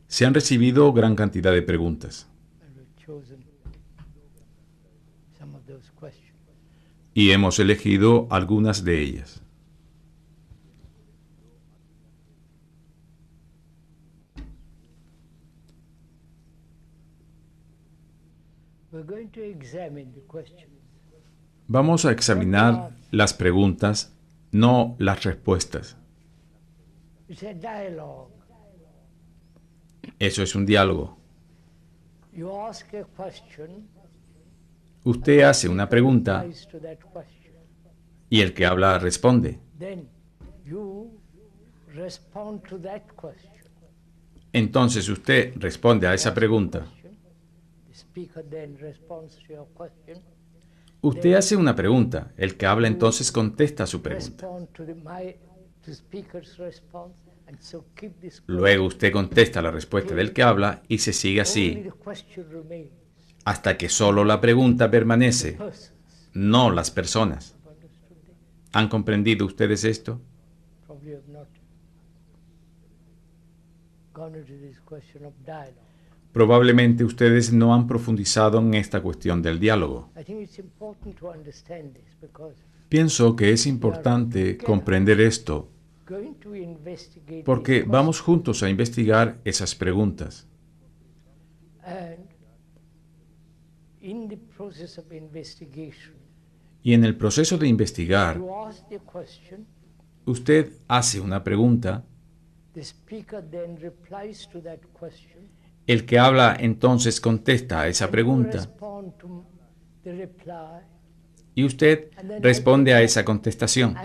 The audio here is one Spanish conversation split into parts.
Se han recibido gran cantidad de preguntas y hemos elegido algunas de ellas. Vamos a examinar las preguntas, no las respuestas. Eso es un diálogo. Usted hace una pregunta y el que habla responde. Entonces usted responde a esa pregunta. Usted hace una pregunta, el que habla entonces contesta su pregunta. Luego usted contesta la respuesta del que habla y se sigue así hasta que solo la pregunta permanece, no las personas. ¿Han comprendido ustedes esto? Probablemente ustedes no han profundizado en esta cuestión del diálogo. Pienso que es importante comprender esto porque vamos juntos a investigar esas preguntas. Y en el proceso de investigar, usted hace una pregunta, el que habla entonces contesta a esa pregunta y usted responde a esa contestación.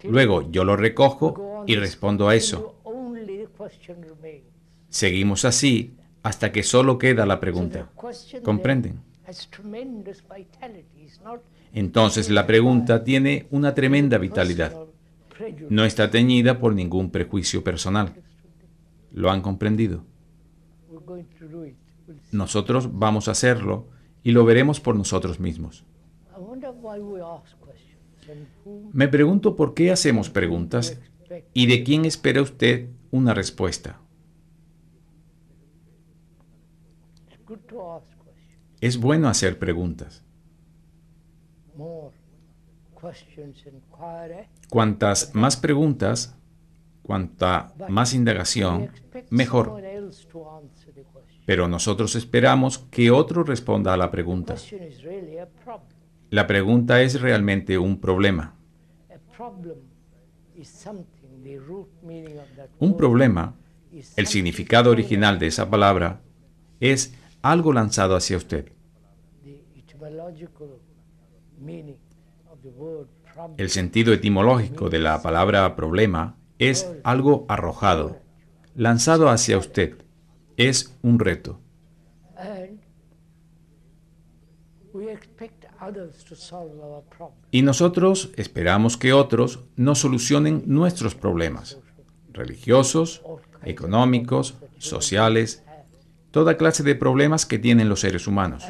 Luego yo lo recojo y respondo a eso. Seguimos así hasta que solo queda la pregunta. ¿Comprenden? Entonces la pregunta tiene una tremenda vitalidad. No está teñida por ningún prejuicio personal. ¿Lo han comprendido? Nosotros vamos a hacerlo y lo veremos por nosotros mismos. Me pregunto por qué hacemos preguntas y de quién espera usted una respuesta. Es bueno hacer preguntas. Cuantas más preguntas, cuanta más indagación, mejor. Pero nosotros esperamos que otro responda a la pregunta. La pregunta es realmente un problema. Un problema, el significado original de esa palabra, es algo lanzado hacia usted. El sentido etimológico de la palabra problema es algo arrojado, lanzado hacia usted. Es un reto. Y nosotros esperamos que otros nos solucionen nuestros problemas, religiosos, económicos, sociales, toda clase de problemas que tienen los seres humanos.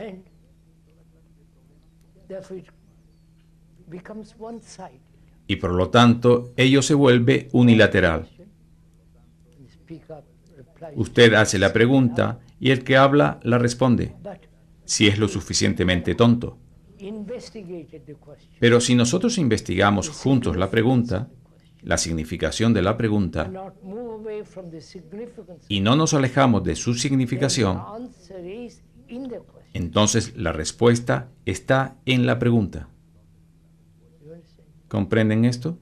Y por lo tanto, ello se vuelve unilateral. Usted hace la pregunta y el que habla la responde, si es lo suficientemente tonto. Pero si nosotros investigamos juntos la pregunta, la significación de la pregunta, y no nos alejamos de su significación, entonces la respuesta está en la pregunta. ¿Comprenden esto?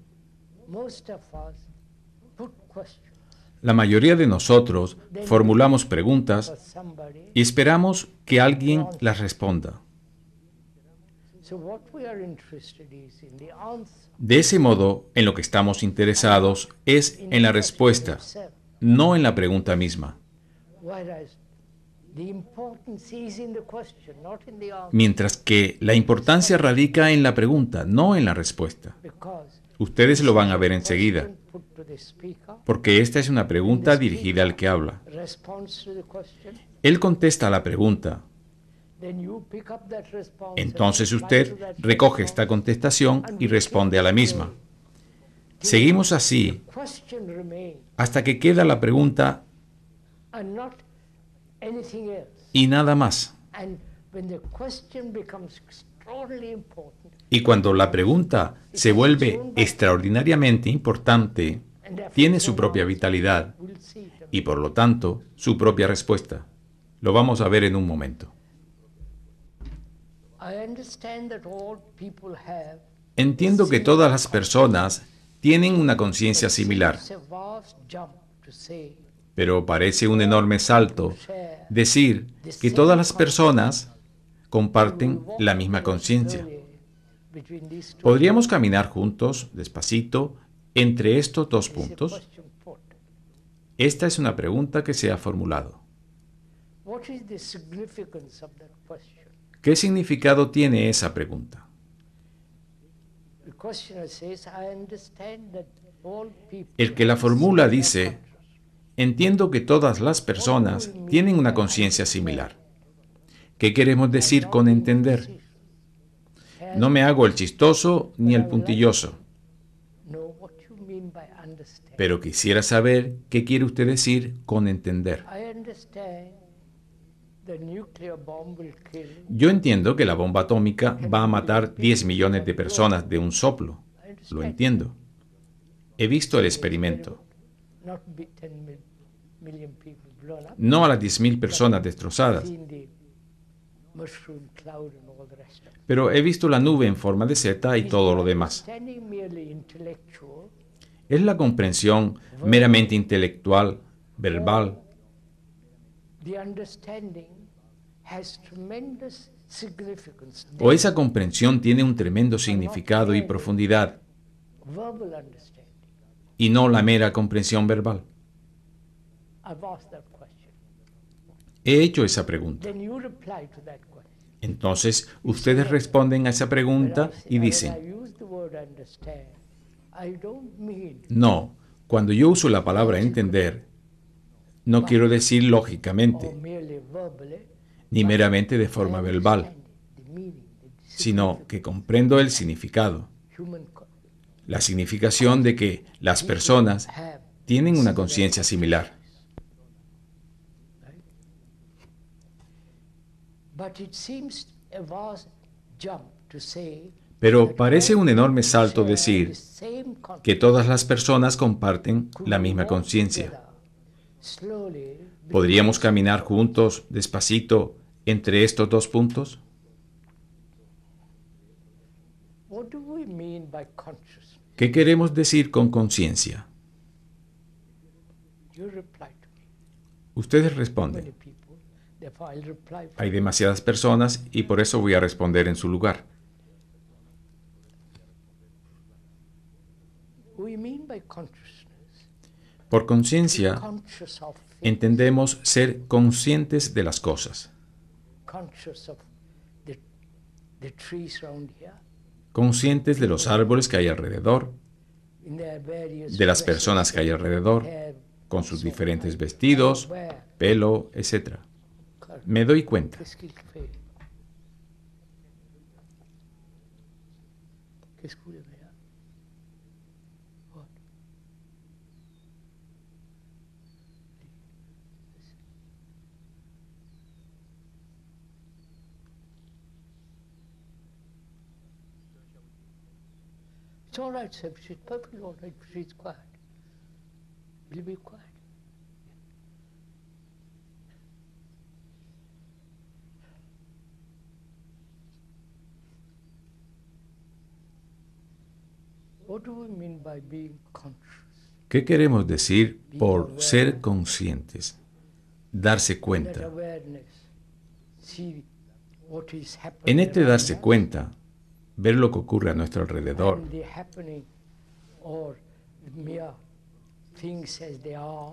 La mayoría de nosotros formulamos preguntas y esperamos que alguien las responda. De ese modo, en lo que estamos interesados es en la respuesta, no en la pregunta misma. Mientras que la importancia radica en la pregunta, no en la respuesta. Ustedes lo van a ver enseguida, porque esta es una pregunta dirigida al que habla. Él contesta a la pregunta. Entonces usted recoge esta contestación y responde a la misma. Seguimos así hasta que queda la pregunta y nada más. Y cuando la pregunta se vuelve extraordinariamente importante, tiene su propia vitalidad y por lo tanto su propia respuesta. Lo vamos a ver en un momento. Entiendo que todas las personas tienen una conciencia similar, pero parece un enorme salto decir que todas las personas comparten la misma conciencia. ¿Podríamos caminar juntos, despacito, entre estos dos puntos? Esta es una pregunta que se ha formulado. ¿Qué significado tiene esa pregunta? El que la formula dice, entiendo que todas las personas tienen una conciencia similar. ¿Qué queremos decir con entender? No me hago el chistoso ni el puntilloso, pero quisiera saber qué quiere usted decir con entender. Yo entiendo que la bomba atómica va a matar 10 millones de personas de un soplo. Lo entiendo. He visto el experimento. No a las 10.000 personas destrozadas, pero he visto la nube en forma de seta y todo lo demás. Es la comprensión meramente intelectual, verbal. O esa comprensión tiene un tremendo significado y profundidad, y no la mera comprensión verbal. He hecho esa pregunta. Entonces, ustedes responden a esa pregunta y dicen, no, cuando yo uso la palabra entender, no quiero decir lógicamente, ni meramente de forma verbal, sino que comprendo el significado, la significación de que las personas tienen una conciencia similar. Pero parece un enorme salto decir que todas las personas comparten la misma conciencia. ¿Podríamos caminar juntos, despacito, entre estos dos puntos? ¿Qué queremos decir con conciencia? Ustedes responden. Hay demasiadas personas y por eso voy a responder en su lugar. Por conciencia, entendemos ser conscientes de las cosas, conscientes de los árboles que hay alrededor, de las personas que hay alrededor, con sus diferentes vestidos, pelo, etc. Me doy cuenta. It's all right, sir. She's perfectly all right. She's quiet. Will you be quiet? What do we mean by being conscious? ¿Qué queremos decir por ser conscientes? Darse cuenta. En este darse cuenta, ver lo que ocurre a nuestro alrededor,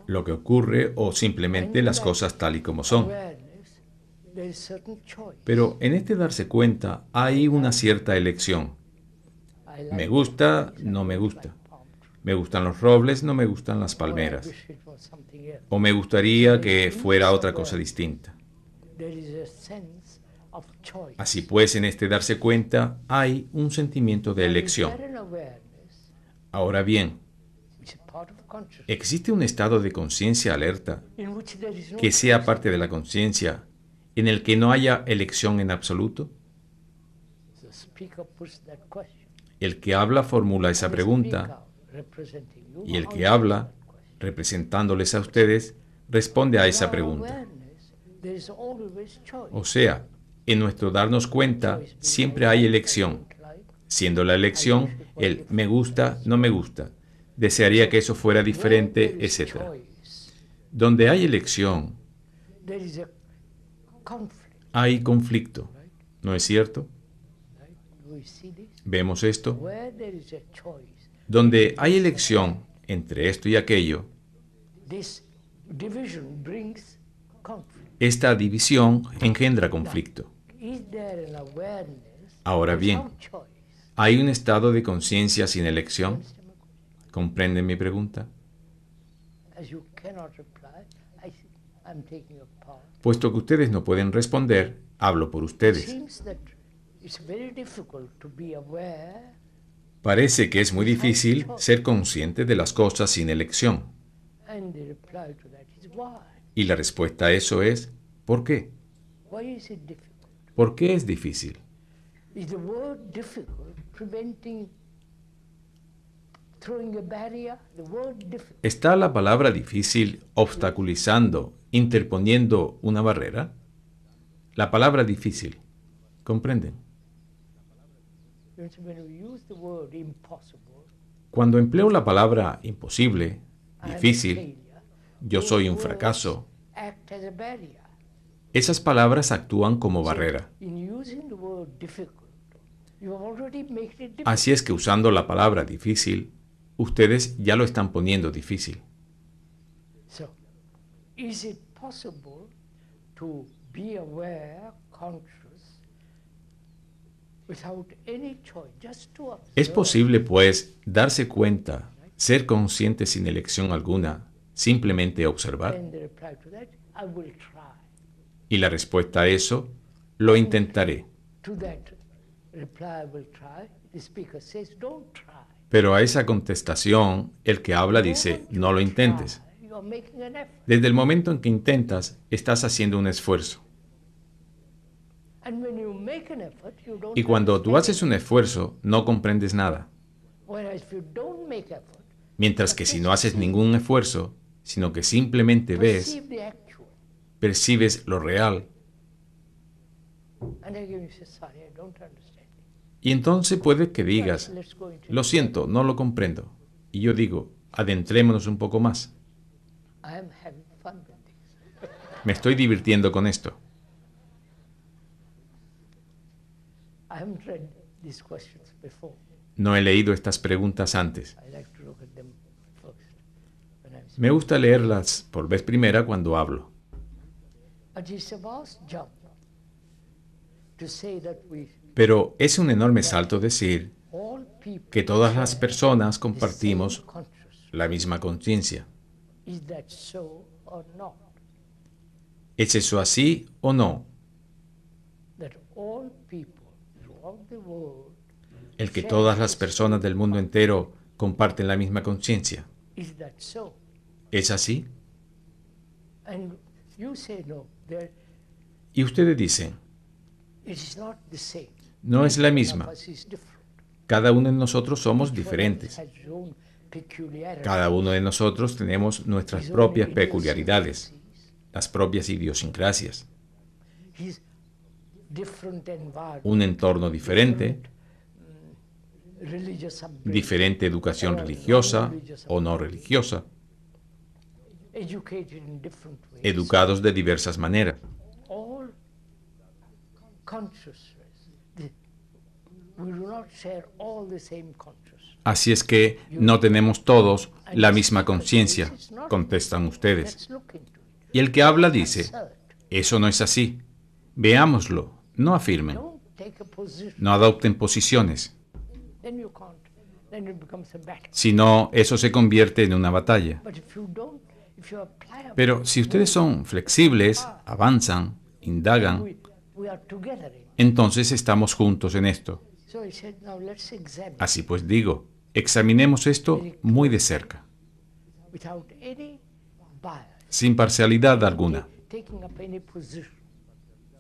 lo que ocurre o simplemente las cosas tal y como son. Pero en este darse cuenta hay una cierta elección. Me gusta, no me gusta. Me gustan los robles, no me gustan las palmeras. O me gustaría que fuera otra cosa distinta. Así pues, en este darse cuenta hay un sentimiento de elección. Ahora bien, which is part of consciousness, ¿existe un estado de conciencia alerta in which there is no que sea choice. parte de la conciencia en el que no haya elección en absoluto? The speaker puts that question. El que habla formula esa And the pregunta speaker, representing you, y el que answers habla, that question. representándoles a ustedes, responde a In esa our pregunta. awareness, there is always choice. O sea, en nuestro darnos cuenta Choice being siempre I hay like, I elección, don't like. siendo la elección el me gusta, no me gusta, desearía que eso fuera Where diferente, there is etc. choice, Donde hay elección, there is a conflict. hay conflicto, ¿no es cierto? Right? Do we see this? ¿Vemos esto? Where there is a choice, Donde hay elección entre esto y aquello, this division brings conflict. esta división engendra conflicto. Is there an awareness Ahora bien, without choice? ¿hay un estado de conciencia sin elección? Understand my question? ¿Comprenden mi pregunta? As you cannot reply, I'm taking a part. Puesto que ustedes no pueden responder, hablo por It ustedes. seems that it's very difficult to be aware. Parece que es muy difícil ser consciente de las cosas sin elección. And the reply to that is why? Y la respuesta a eso es, ¿por qué? Why is it difficult? ¿Por qué es difícil? Is the word difficult preventing throwing a barrier? The word difficult. ¿Está la palabra difícil obstaculizando, interponiendo una barrera? La palabra difícil, ¿comprenden? When we use the word impossible, Cuando empleo la palabra imposible, I am a difícil, failure, yo those soy un words fracaso, act as a barrier. esas palabras actúan como So, barrera. in using the word difficult, you have already made it difficult. Así es que usando la palabra difícil, ustedes ya lo están poniendo difícil. So, is it possible to be aware, conscious, without any choice, just to observe? Es posible, pues, darse cuenta, ser consciente sin elección alguna, simplemente observar. And the reply to that, I will try. Y la respuesta a eso, lo intentaré. To that reply, I will try, the speaker says, don't try. Pero a esa contestación, el que habla dice, no lo intentes. You are making an effort. Desde el momento en que intentas, estás haciendo un esfuerzo. And when you make an effort, you don't Y cuando tú haces understand un esfuerzo, no comprendes nada. it. Whereas if you don't make effort, Mientras que si no haces ningún esfuerzo, sino que simplemente ves, perceive the actual. percibes lo real, And again you say, sorry, I don't understand. y entonces puede que Right, digas, let's go into lo siento, no lo comprendo. Y yo digo, adentrémonos un poco más. I am having fun with this. Me estoy divirtiendo con esto. I haven't read these questions before. No he leído estas preguntas antes. I like to look at them first when I'm Me gusta leerlas por vez primera cuando hablo. But it's a vast jump to say that Pero es un enorme salto decir all people que todas las share personas the compartimos same consciousness. la misma conciencia. Is that so or not? ¿Es eso así o no? That all people throughout the world El que todas las personas del mundo entero comparten la misma conciencia. is that so? ¿Es así? And you say no, Y ustedes dicen, it is not the same. no es la Each one misma. of us is different. Cada uno de nosotros somos Each one of us diferentes. has his own peculiarities, Cada uno de nosotros tenemos nuestras his own propias peculiaridades, idiosyncrasies, las propias idiosincrasias, his different environment, un entorno diferente, religious upbringing, diferente educación or religiosa non-religious o no upbringing, religiosa, educated in different ways. educados de diversas maneras. All consciousness. We do not share all the same consciousness. Así es que no tenemos todos la misma conciencia, contestan ustedes. Let's look into it. Y el que habla dice, Assert. eso no es así. Veámoslo, no afirmen, Don't take a position. no adopten posiciones, Then you can't. Then it becomes a battle. si no, eso se convierte en una batalla. But if you don't, if you apply a Pero si ustedes son flexibles, avanzan, indagan, we are together in. entonces estamos juntos en esto. So he said, now let's examine. Así pues digo, Examinemos esto muy de cerca, without any bias, sin parcialidad alguna, taking up any position.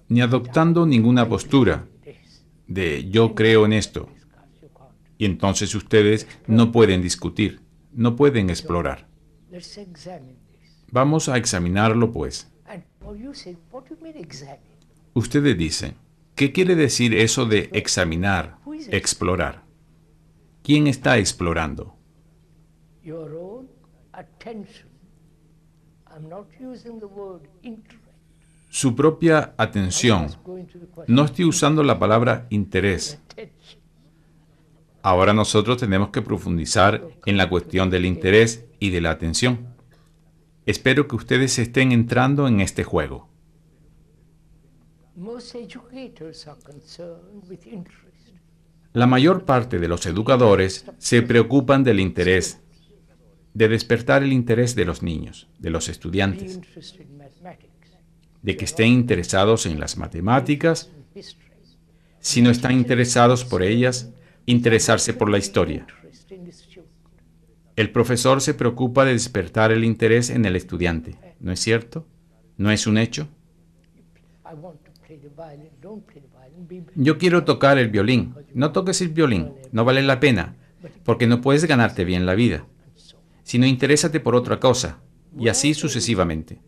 ni adoptando ninguna postura This de yo creo en esto. discuss, you can't. Y entonces ustedes no pueden discutir, no pueden explorar. Let's examine this. Vamos a examinarlo, pues. And you say, what do you mean examine? Ustedes dicen, ¿qué quiere decir eso de examinar, explorar? ¿Quién está explorando? Your own attention. I'm not using the word interest. Su propia atención. Let's go into the question. No estoy usando la palabra interés. Attention. Ahora nosotros tenemos que profundizar en la cuestión del interés y de la atención. Espero que ustedes estén entrando en este juego. Most educators are concerned with interest. La mayor parte de los educadores se preocupan del interés, de despertar el interés de los niños, de los Be estudiantes, interested in mathematics, de que estén interesados en las matemáticas. in history. Si no están interesados por ellas, interesarse por la historia. Interest in the student. El profesor se preocupa de despertar el interés en el estudiante, ¿no es cierto? ¿No es un hecho? I want to play the violin. Don't play the violin. Yo quiero tocar el violín. No toques el violín, no vale la pena, porque no puedes ganarte bien la vida. Sino interésate por otra cosa, y así sucesivamente.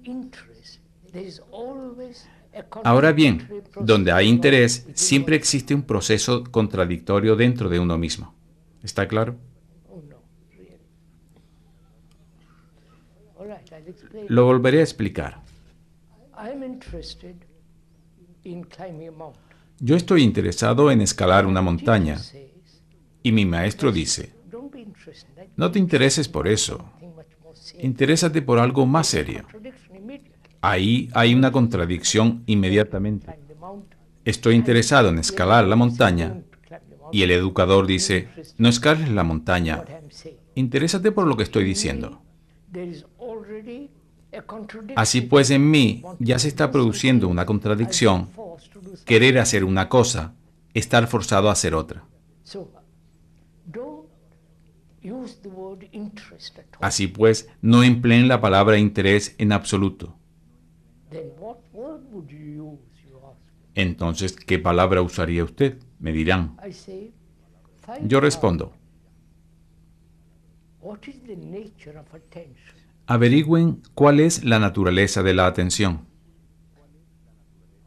Interest. There is always a Ahora bien, contradictory process donde hay going interés, on siempre within existe un proceso contradictorio dentro de uno mismo. ¿Está claro? one. Oh no, really. All right, I'll explain. Lo volveré a explicar. I'm interested in climbing a mountain. Yo estoy interesado en escalar una montaña, Teacher says, y mi maestro dice, don't be interested in that. no te intereses por eso, Something much more serious. interésate por algo más serio. Contradiction immediately. Ahí hay una contradicción inmediatamente. Climb the mountain. Estoy interesado en escalar la montaña, Don't climb the mountain. y el educador dice, no escales la montaña, What I'm saying. interésate por lo que estoy diciendo. There is already a contradiction. Así pues, en mí ya se está produciendo una contradicción, querer hacer una cosa, estar forzado a hacer otra. So, don't use the word interest at all. Así pues, no empleen la palabra interés en absoluto. Then what word would you use, you ask? Entonces, ¿qué palabra usaría usted? Me dirán. I say, find Yo out respondo, what is the nature of attention. averigüen cuál es la naturaleza de la atención.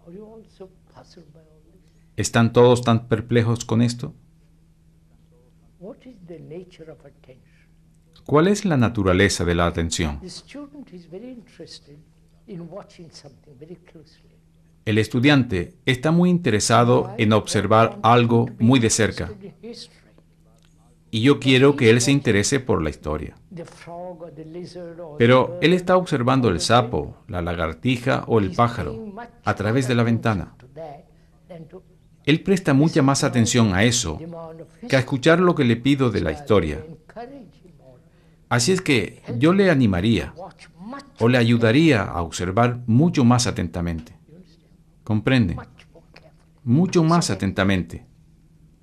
Are you also puzzled by all this? ¿Están todos tan perplejos con esto? What is the nature of attention? ¿Cuál es la naturaleza de la atención? The student is very interested in watching something very closely. El estudiante está muy interesado en observar algo muy de cerca, Interested in history. y yo quiero que él se interese por la historia. The frog or the lizard or Pero the él bird está observando el or the sapo, la lagartija o el He's pájaro paying much a través de la more ventana. attention to that than to Él presta mucha más atención a eso demand of que a escuchar lo que le pido de la historia. encourage him or Así es que yo le animaría watch much, o le ayudaría a observar mucho más atentamente. ¿Comprende? much more carefully. Mucho más atentamente.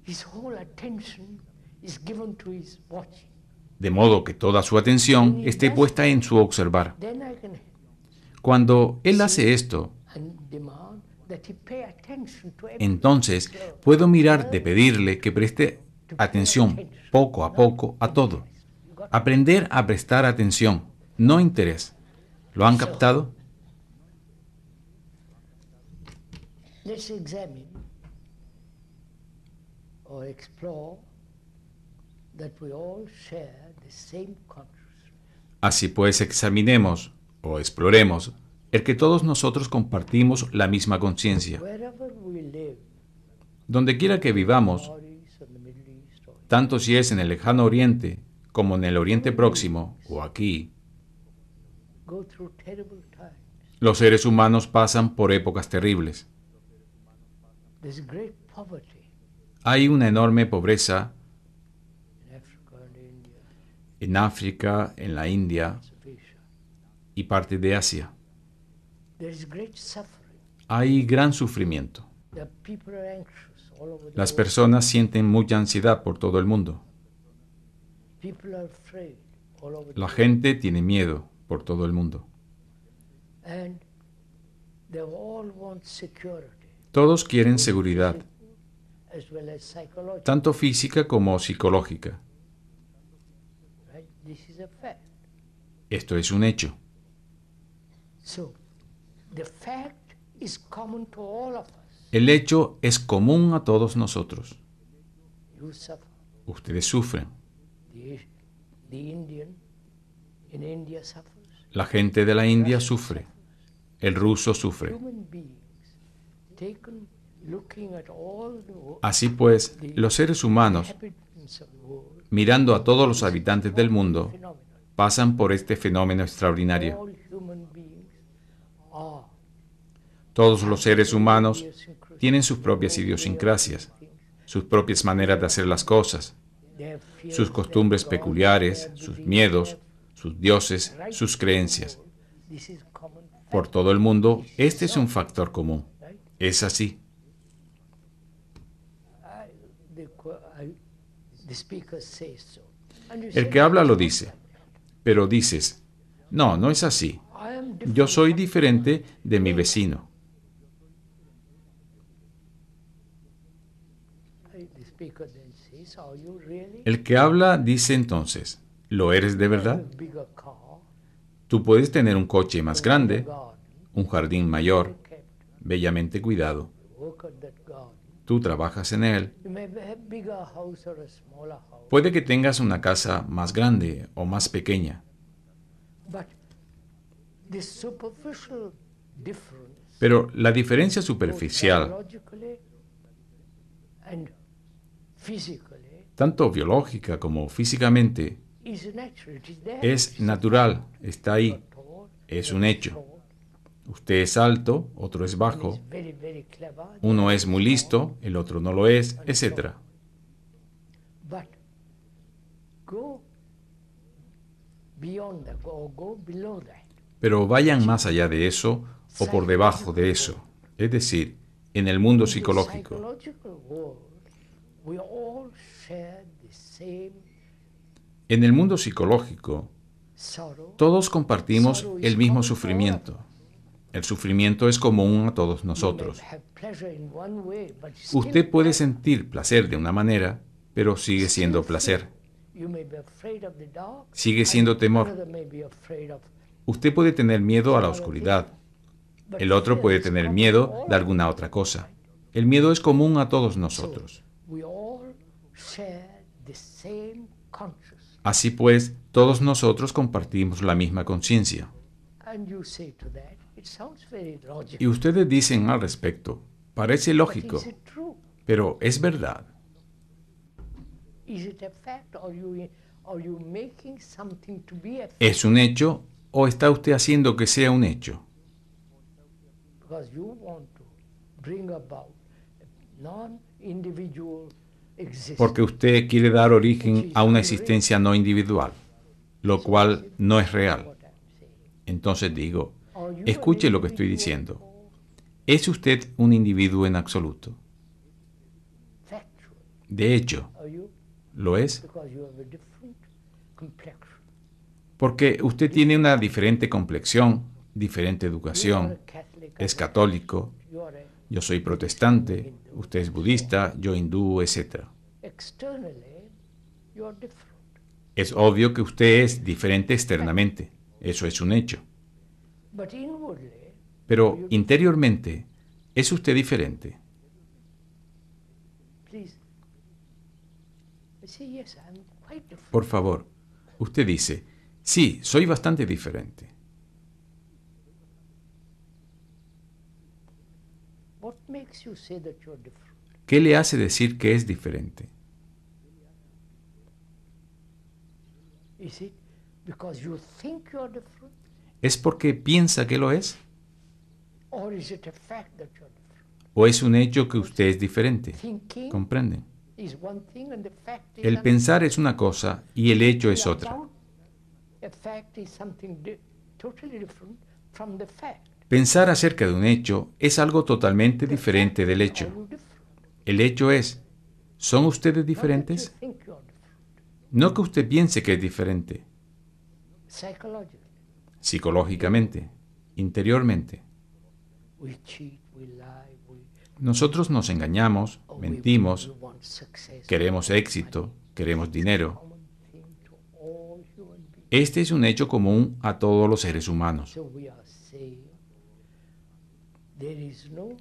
His whole attention is given to his watching. De modo que toda su atención esté puesta en su observar. Then I can Cuando él hace esto, and demand that he pay attention to everything. entonces puedo mirar de pedirle que preste atención poco a poco a todo. Aprender a prestar atención, no interés. ¿Lo han captado? Let's examine or explore that we all share the same consciousness. Así pues, examinemos o exploremos el que todos nosotros compartimos la misma conciencia. Wherever we live, Donde quiera que vivamos, Far East or the Middle East or tanto si es en el lejano oriente como en el oriente próximo o aquí, go through terrible times. los seres humanos pasan por épocas terribles. There's great poverty Hay una enorme pobreza in Africa and India, en África, en la India of Asia. y parte de Asia. There is great suffering. Hay gran sufrimiento. The people are anxious all over the Las world. personas sienten mucha ansiedad por todo el mundo. People are afraid all over La the gente tiene miedo por todo el mundo. world. And they all want security, Todos quieren seguridad, as well as psychological. tanto física como psicológica. Right? This is a fact. Esto es un hecho. So, the fact is common to all of us. El hecho es común a todos nosotros. You suffer. Ustedes sufren. The Indian in India suffers. La gente de la India sufre. El ruso sufre. Human beings, taken looking at all the Así pues, los seres humanos, inhabitants of the world, mirando a todos los habitantes del mundo, phenomenon. pasan por este fenómeno extraordinario. All human beings are Todos los seres humanos tienen sus propias idiosincrasias, sus propias maneras de hacer las cosas, their fears, sus costumbres their gods, peculiares, their sus beliefs, miedos, their sus dioses, right sus to creencias. the world. This is common fact, Por todo el mundo, este es un factor común. right? Es así. The speaker says so. And you El say, que habla lo dice, pero dices, no, no es así. I am Yo different soy from diferente de mi vecino. The speaker then says, are you really? El que habla dice entonces, ¿lo eres de You verdad? have a bigger car, Tú puedes tener un coche más a grande, garden, un jardín mayor, kept, bellamente cuidado. work at that garden. Tú trabajas en él. You may have bigger house or a smaller house, Puede que tengas una casa más grande o más pequeña, but this superficial difference, pero la diferencia both superficial, biologically and physically, tanto biológica como físicamente, is natural. It is there. es natural, está ahí, Tall, es un hecho. Usted es alto, otro es bajo, is very, very clever. uno es muy listo, el otro no lo es, etc. But go beyond that, go below that. Pero vayan más allá de eso o por debajo de eso, es decir, en el mundo In the psicológico. psychological world, we all share the same En el mundo psicológico, sorrow. todos compartimos el mismo sufrimiento. El sufrimiento es común a todos You nosotros. may have pleasure in one way, but still Usted puede sentir placer de una manera, pero sigue siendo placer. you may be afraid of the dark, Sigue siendo and temor. another may be afraid of, Usted puede tener miedo a la oscuridad. but El otro fear puede is tener common miedo to all de of alguna us. otra cosa. El miedo es común a todos nosotros. We all share the same consciousness. Así pues, todos nosotros compartimos la misma conciencia. And you say to that, it sounds very logical. Y ustedes dicen al respecto, parece But lógico, is it true? pero ¿es verdad? Is it a fact, or you making something to be a fact? ¿Es un hecho o está usted haciendo que sea un hecho? Because you want to bring about a non-individual existence. Porque usted quiere dar origen a una existencia no individual, lo cual no es real. What I'm saying. Entonces digo, Are you escuche an lo que estoy individual diciendo. or ¿Es usted un individuo en absoluto? factual? De hecho, Are you? ¿lo es? Because you have a different complexion. Porque usted tiene una diferente complexión, diferente You are educación, a Catholic, es I'm a católico, Catholic. You are a- yo soy protestante, usted es budista, yo hindú, etc. externally, you are different. Es obvio que usted es diferente externamente, eso es un hecho. But inwardly, Pero interiormente, ¿es usted diferente? please. I say, yes, I'm quite different. Por favor, usted dice, sí, soy bastante diferente. What makes you say that you're different? ¿Qué le hace decir que es diferente? Is it because you think you're different? ¿Es porque piensa que lo es? Or is it a fact that you're different? ¿O es un hecho que usted es diferente? Thinking ¿Comprenden? is one thing and the fact is El another. pensar es una cosa y el hecho es Without otra. doubt, a fact is something totally different from the fact. Pensar acerca de un hecho es algo totalmente The diferente fact del is, hecho. are you different? El hecho es, ¿son ustedes Not that you diferentes? think you're different. No que usted piense que es diferente, Psychologically, psicológicamente, interiormente. we cheat, we lie, Nosotros nos engañamos, we mentimos, want success. queremos éxito, queremos dinero. Common thing to all human beings. Este es un hecho común a todos los seres humanos. So we are saying there is no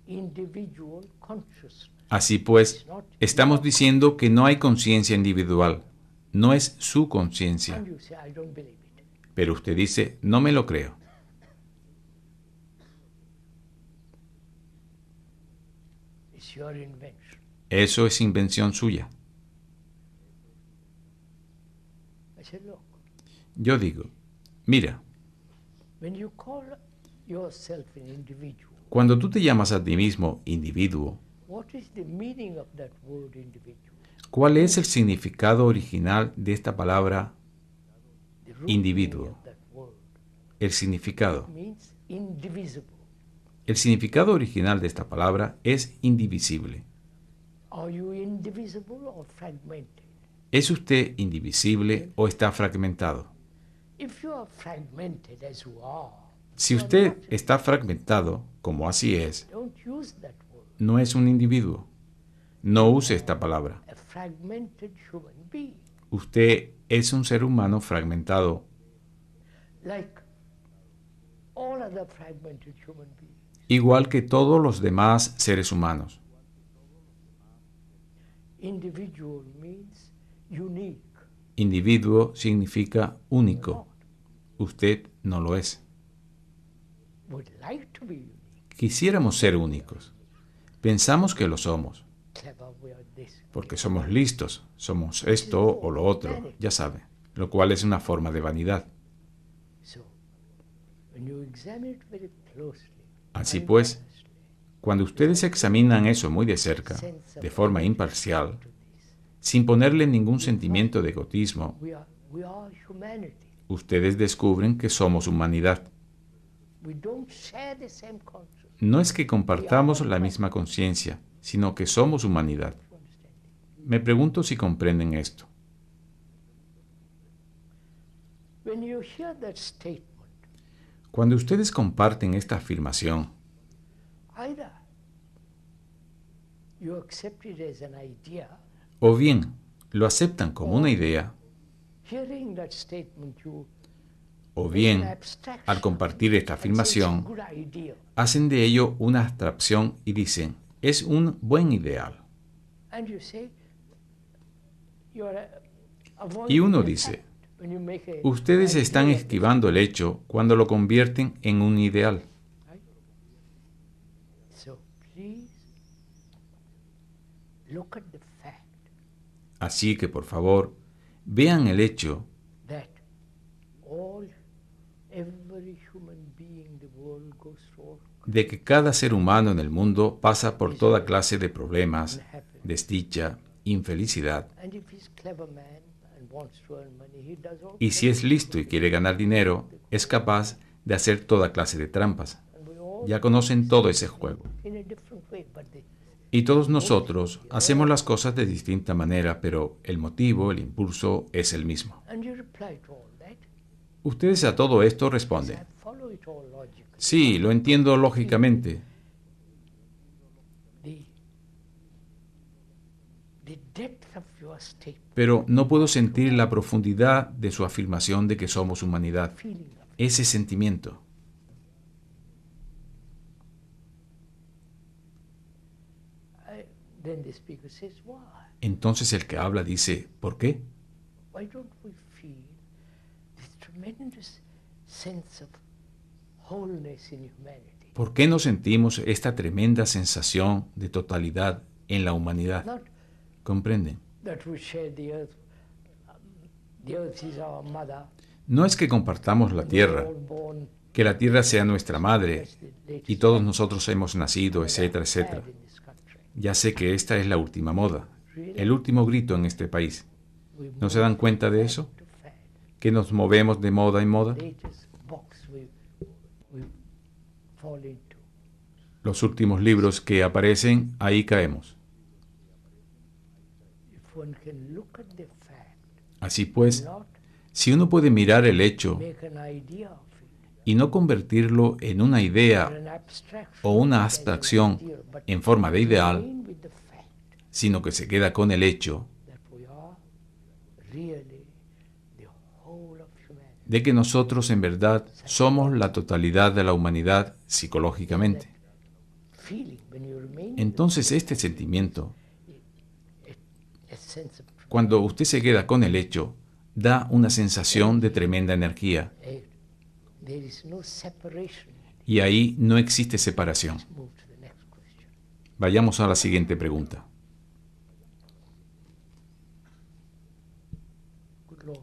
individual consciousness. Así pues, estamos diciendo que no hay conciencia individual, no es su conciencia. And you say, I don't believe it. Pero usted dice, no me lo creo. It's your invention. Eso es invención suya. I said, look, Yo digo, mira, when you call yourself an individual, cuando tú te llamas a ti mismo individuo, what is the meaning of that word individual? ¿cuál es el significado original de esta palabra The root individuo? meaning of that word El significado. means indivisible. El significado original de esta palabra es indivisible. Are you indivisible or fragmented? ¿Es usted indivisible o está fragmentado? If you are fragmented as you are, Si you are usted not- está fragmentado, como así es, don't use that word. no es un individuo. No use esta palabra. A fragmented human being, Usted es un ser humano fragmentado, like all other fragmented human beings. igual que todos los demás seres humanos. Individual means unique. Individuo significa único. Usted no lo es. Would like to be unique. Quisiéramos ser únicos. Pensamos que lo somos, Clever, we are this. porque somos listos, somos esto o lo otro, ya sabe, lo cual es una forma de vanidad. So, when you examine it very closely, Así pues, unbiasedly, cuando ustedes examinan eso muy de cerca, de forma imparcial, to this, sin ponerle ningún sentimiento de egoísmo, we are humanity. ustedes descubren que somos humanidad. We don't share the same consciousness. No es que compartamos la misma conciencia, sino que somos humanidad. You understand? Me pregunto si comprenden esto. When you hear that statement, Cuando ustedes comparten esta afirmación, either you accept it as an idea, o bien lo aceptan como una idea, hearing that statement, you o make bien, an abstraction al compartir esta and say it's a afirmación, good idea. hacen de ello una abstracción y dicen, es un buen ideal. And you say, you're Y uno avoiding the dice, fact when you make a ustedes idea están of esquivando el hecho cuando lo convierten en un ideal. it, right? So please look at the fact Así que, por favor, vean el hecho that every human being in the world goes through all de que cada ser humano en el mundo pasa por toda clase de problemas, desdicha, infelicidad. and if he's clever man and wants to earn money, he does all Y si es listo y quiere ganar dinero, es capaz de hacer toda clase de trampas. and we all Ya conocen todo ese juego. in a different way, but Y todos nosotros hacemos las cosas de distinta manera, pero el motivo, el impulso es el mismo. and you reply to all that. Ustedes a todo esto I responden, follow it all logically. sí, lo entiendo lógicamente, The depth of your statement, pero no puedo sentir la profundidad de su afirmación de que somos humanidad, feeling of it. ese sentimiento. Then the speaker says, why? Entonces el que habla dice, ¿por qué? Why don't we feel this tremendous sense of wholeness in humanity? ¿Por qué no sentimos esta tremenda sensación de totalidad en la humanidad? Not ¿Comprenden? that we share the earth. The earth is our mother. No es que compartamos la We're tierra, all born que la tierra sea nuestra madre as the latest y todos nosotros hemos nacido, etcétera, etcétera. fad in this country. Ya sé que esta es la última moda, Really? el último grito en este país. We ¿No se move dan cuenta de fad eso? to fad. ¿Que nos movemos de moda en moda? Latest box we fall into. Los últimos libros que aparecen, ahí caemos. If one can look at the fact Así pues, not si uno puede mirar el hecho make an idea of it, y no convertirlo en una idea or an abstraction o una as an abstracción ideal, but en forma de ideal, remain with the fact sino que se queda con el hecho that we are really the whole of humanity. de que nosotros en verdad somos la totalidad de la humanidad psicológicamente. Feeling when you remain with Entonces este sentimiento, a sense of cuando usted se queda con el hecho, da una sensación de tremenda energía there is no separation. y ahí no existe separación. Move to the next question. Vayamos a la siguiente pregunta. Good Lord,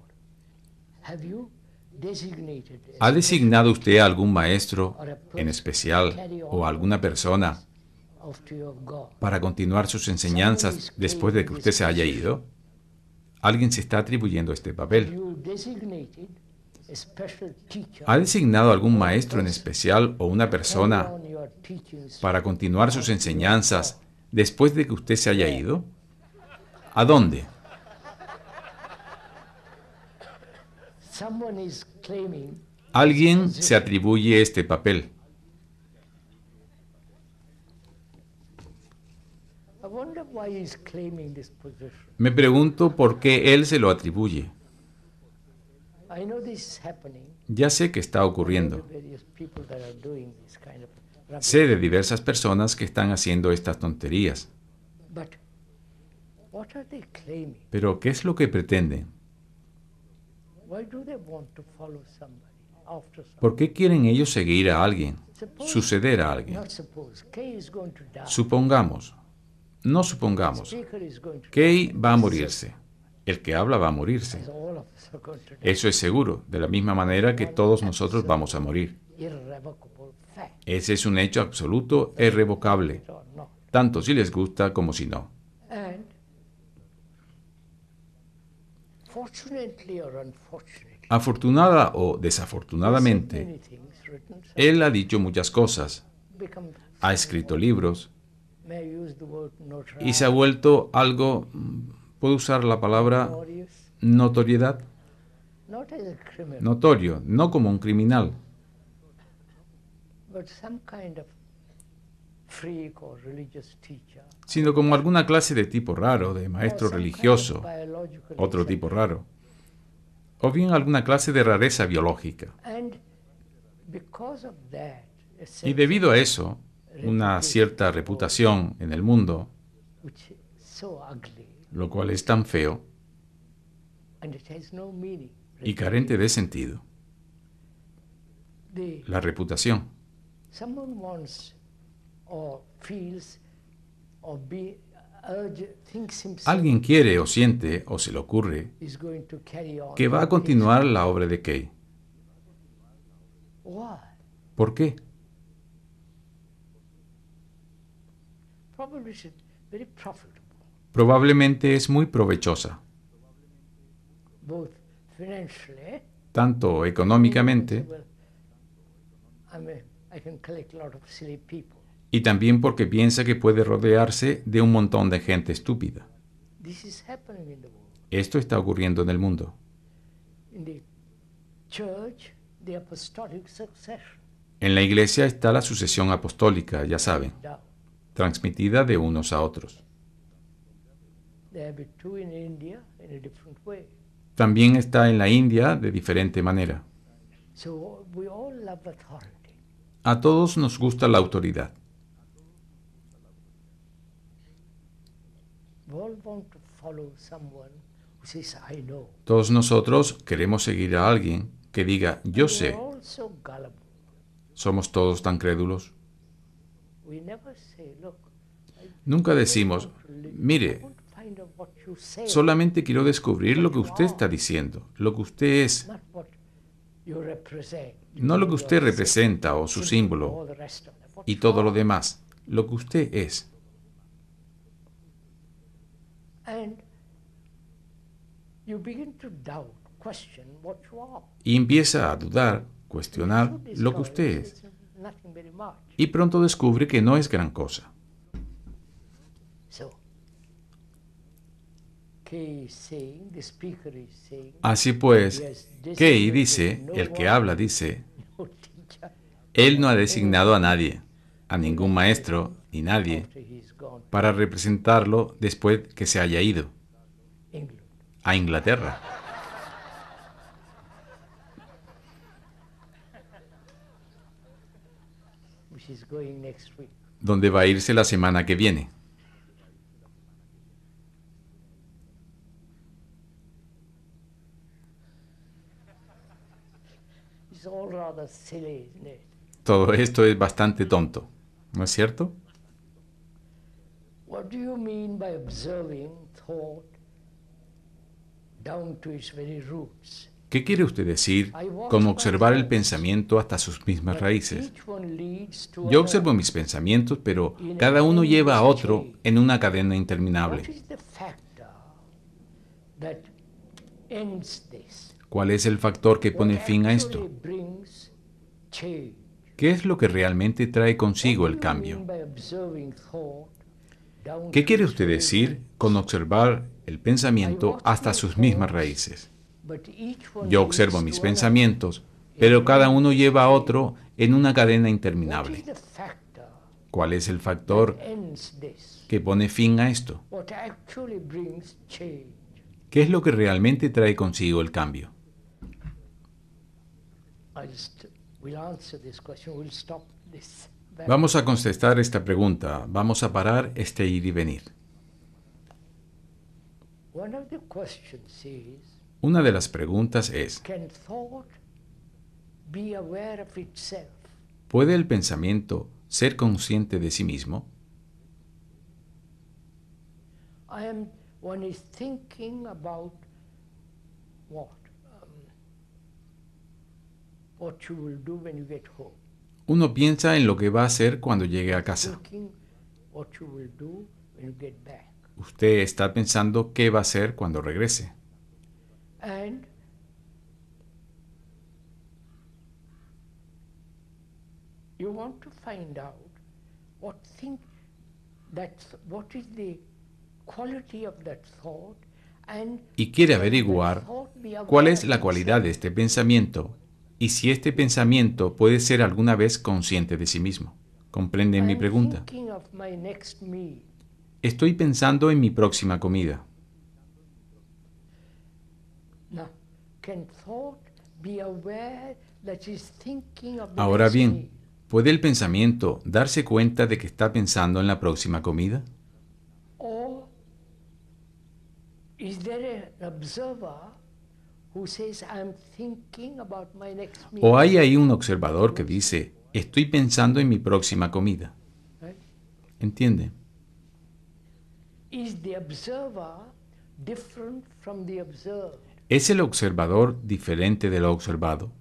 have you designated ¿Ha designado usted a algún maestro or a en person especial carry on o alguna persona after you have gone? para continuar sus enseñanzas después de que usted se haya ido? Alguien se está atribuyendo este Have papel. you designated a special teacher ¿Ha designado algún maestro en especial o una carry persona on your teachings? para continuar sus enseñanzas después de que usted se haya ido? ¿A dónde? Someone is claiming Alguien se atribuye este papel. I wonder why he's claiming this position. Me pregunto por qué él se lo atribuye. I know this is happening. Ya sé que está I know ocurriendo. the various people that are doing this kind of rubbish. Sé de diversas personas que están haciendo estas tonterías. But what are they claiming? Pero ¿qué es lo que pretenden? Why do they want to follow somebody after somebody? ¿Por qué quieren ellos seguir a alguien? Suppose, Suceder a alguien. not suppose, Kay is going to die. Supongamos, no supongamos, Speaker is going to Kay die. va a morirse. El que habla va a morirse. As all of us are going to die. Eso es seguro, de la misma manera que todos nosotros vamos a morir. Irrevocable fact. Ese es un hecho absoluto e irrevocable, Or not. tanto si les gusta como si no. And fortunately or unfortunately, Afortunada o there's desafortunadamente, many things written. So él ha dicho muchas cosas, become, ha escrito libros may I use the word y se ha vuelto algo, ¿puedo usar la palabra notorious, notoriedad? not as a criminal, Notorio, no como un criminal, but some kind of freak or religious teacher. sino como alguna clase de tipo raro, de maestro or some kind of religioso, biological otro exception. tipo raro, o bien alguna clase de rareza biológica. And because of that, a Y sense debido a eso, una cierta reputación en el mundo, which is so ugly lo cual es tan feo and it has no meaning. y carente de sentido, The, la reputación. someone wants or feels or thinks himself Alguien quiere o siente o se le ocurre is going to carry on. que va a continuar la obra de Kay. Why? ¿Por qué? Probably it's very profitable, Probablemente es muy provechosa, both financially. tanto económicamente Well, I can collect a lot of silly people. y también porque piensa que puede rodearse de un montón de gente estúpida. This is happening in the world. Esto está ocurriendo en el mundo. In the church, the apostolic succession. En la iglesia está la sucesión apostólica, ya saben, Now, transmitida de unos a otros. there be two in India in a different way. También está en la India de diferente manera. So we all love authority. A todos nos gusta la autoridad. We all want to follow someone who says, I know. Todos nosotros queremos seguir a alguien que diga, yo We're sé. all so gullible. Somos todos tan crédulos. We never say, look, Nunca decimos, I mire, want to find out what you say, solamente quiero descubrir lo que usted está diciendo, lo que usted es, not what you represent. no lo que usted Your representa o su symbol, símbolo all the rest of it. What's y todo lo wrong? demás, lo que usted es. And you begin to doubt, question what you are. Y empieza a dudar, cuestionar You lo que discover usted it's es. nothing very much. Y pronto descubre que no es gran cosa. So, Así pues, Kay dice, el que habla dice, él no ha designado a nadie, a ningún maestro ni nadie, para representarlo después que se haya ido a Inglaterra, donde va a irse la semana que viene. Todo esto es bastante tonto, ¿no es cierto? What do you mean by observing thought down to its very roots? ¿Qué quiere usted decir con observar el pensamiento hasta sus mismas raíces? Yo observo mis pensamientos, pero cada uno lleva a otro en una cadena interminable. ¿Cuál es el factor que pone fin a esto? ¿Qué es lo que realmente trae consigo el cambio? ¿Qué quiere usted decir con observar el pensamiento hasta sus mismas raíces? Yo observo mis pensamientos, pero cada uno lleva a otro en una cadena interminable. ¿Cuál es el factor que pone fin a esto? ¿Qué es lo que realmente trae consigo el cambio? Vamos a contestar esta pregunta. Vamos a parar este ir y venir. Una de las preguntas es, ¿puede el pensamiento ser consciente de sí mismo? Uno piensa en lo que va a hacer cuando llegue a casa. Usted está pensando qué va a hacer cuando regrese. And you want to find out what is the quality of that thought, and y quiere averiguar cuál es la cualidad de este pensamiento y si este pensamiento puede ser alguna vez consciente de sí mismo. ¿Comprenden mi pregunta? Estoy pensando en mi próxima comida. Ahora bien, ¿puede el pensamiento darse cuenta de que está pensando en la próxima comida? ¿O hay ahí un observador que dice, estoy pensando en mi próxima comida? ¿Entiende? ¿Es el observador diferente de lo observado?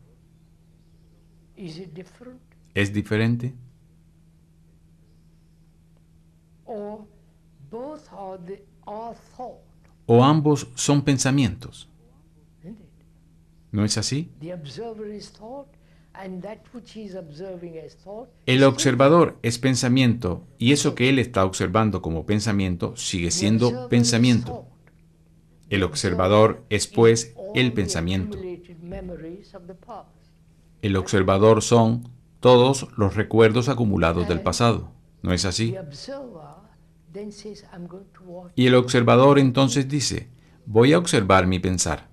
¿Es diferente? ¿O ambos son pensamientos? ¿No es así? El observador es pensamiento y eso que él está observando como pensamiento sigue siendo pensamiento. El observador es, pues, el pensamiento. El observador son todos los recuerdos acumulados del pasado. ¿No es así? Y el observador entonces dice, voy a observar mi pensar.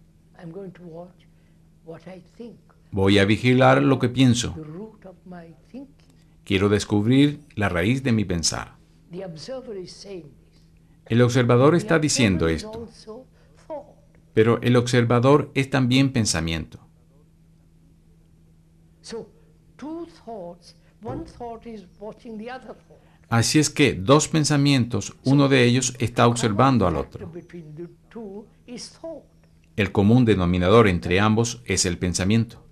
Voy a vigilar lo que pienso. Quiero descubrir la raíz de mi pensar. El observador está diciendo esto. Pero el observador es también pensamiento. Así es que dos pensamientos, uno de ellos está observando al otro. El común denominador entre ambos es el pensamiento.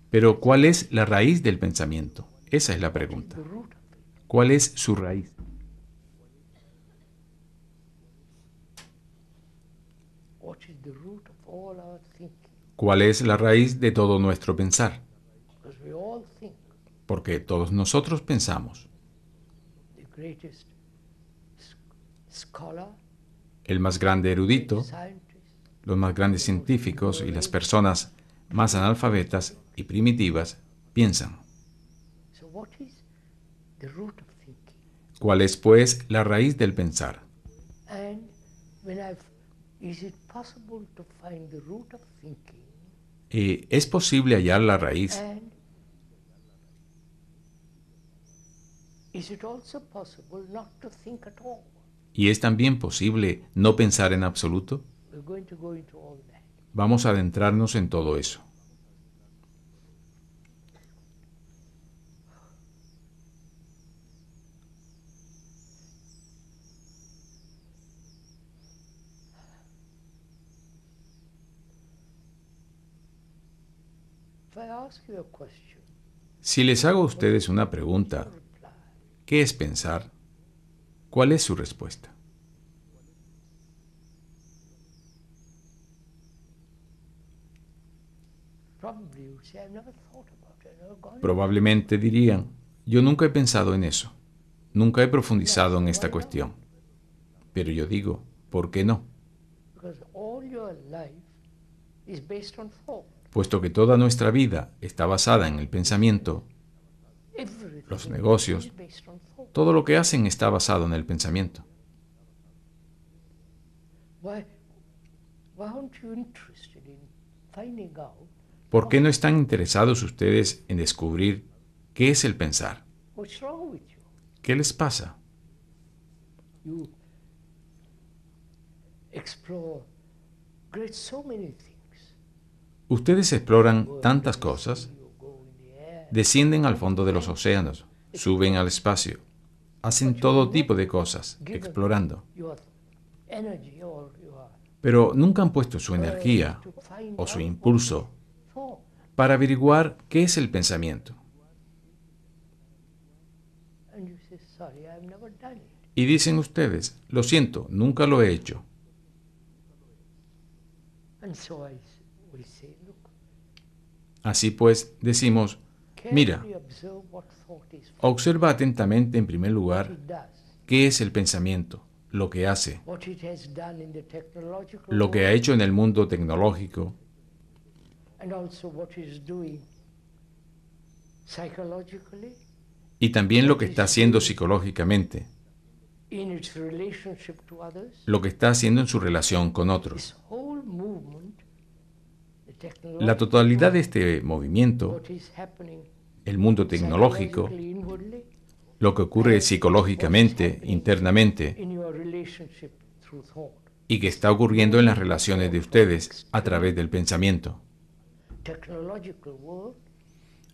Pero ¿cuál es la raíz del pensamiento? Esa es la pregunta. ¿Cuál es su raíz? ¿Cuál es la raíz de todo nuestro pensar? Porque todos nosotros pensamos. scholar, el más grande erudito, scientist, los más grandes científicos y las personas más analfabetas y primitivas piensan. so what is the root of thinking? ¿Cuál es, pues, la raíz del pensar? And when is it possible to find the root of thinking? ¿Es posible hallar la raíz? And is it also possible not to think at all? ¿Y es también posible no pensar en absoluto? We're going to go into all that. Vamos a adentrarnos en todo eso. If I ask you a question, Si les hago a ustedes una pregunta, reply. ¿qué es pensar? ¿Cuál es su respuesta? Probably you say, I've never thought about it. I've never gone into Probablemente dirían, yo nunca he pensado en eso, nunca he profundizado en esta cuestión. Pero yo digo, ¿por qué no? it. Because all your life is based on thought. Puesto que toda nuestra vida está basada en el pensamiento, Everything los negocios, is based on thought. todo lo que hacen está basado en el pensamiento. Why aren't you interested in finding out ¿Por qué no están interesados ustedes en descubrir qué es el pensar? what's wrong with you? ¿Qué les pasa? You explore so many things. Ustedes exploran Go tantas into the cosas, sea, you go in the air. descienden al fondo de los océanos, suben al espacio, hacen todo tipo de cosas, explorando. Your energy or your Pero nunca han puesto su energía to find o su out impulso thought. para averiguar qué es el pensamiento. And you say, sorry, I've never done it. Y dicen ustedes, lo siento, nunca lo he hecho. And so we say, look, Así pues, decimos, mira, carefully observe what thought is, observa atentamente en primer what lugar it does, qué es el pensamiento, lo que hace, what it has done in the technological lo que ha world, hecho en el mundo tecnológico and also what it is doing psychologically y también lo que está haciendo psicológicamente, in its relationship to others. lo que está haciendo en su relación con otros. This whole movement, the La technological totalidad de world, este movimiento, what is happening el mundo tecnológico, psychologically, inwardly, lo que ocurre psicológicamente, internamente, in your relationship through thought. y que está ocurriendo en las relaciones de ustedes a través del pensamiento. Technological world,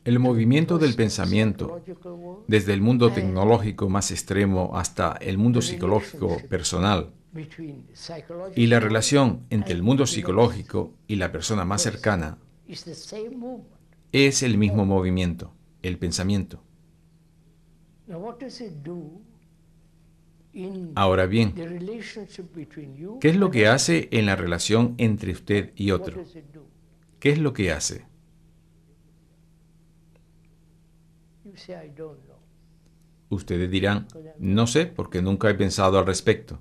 El movimiento del pensamiento, psychological world, desde el mundo tecnológico más extremo hasta el mundo psicológico personal, between the psychological y la relación entre el mundo psicológico y la persona más cercana, is the same movement. es el mismo movimiento, el pensamiento. Now what does it do in Ahora bien, the relationship between you ¿qué es lo and que others? hace en la relación entre usted y What otro? does it do? ¿Qué es lo que hace? You say, I don't know. Ustedes dirán, no sé, porque nunca he pensado al respecto.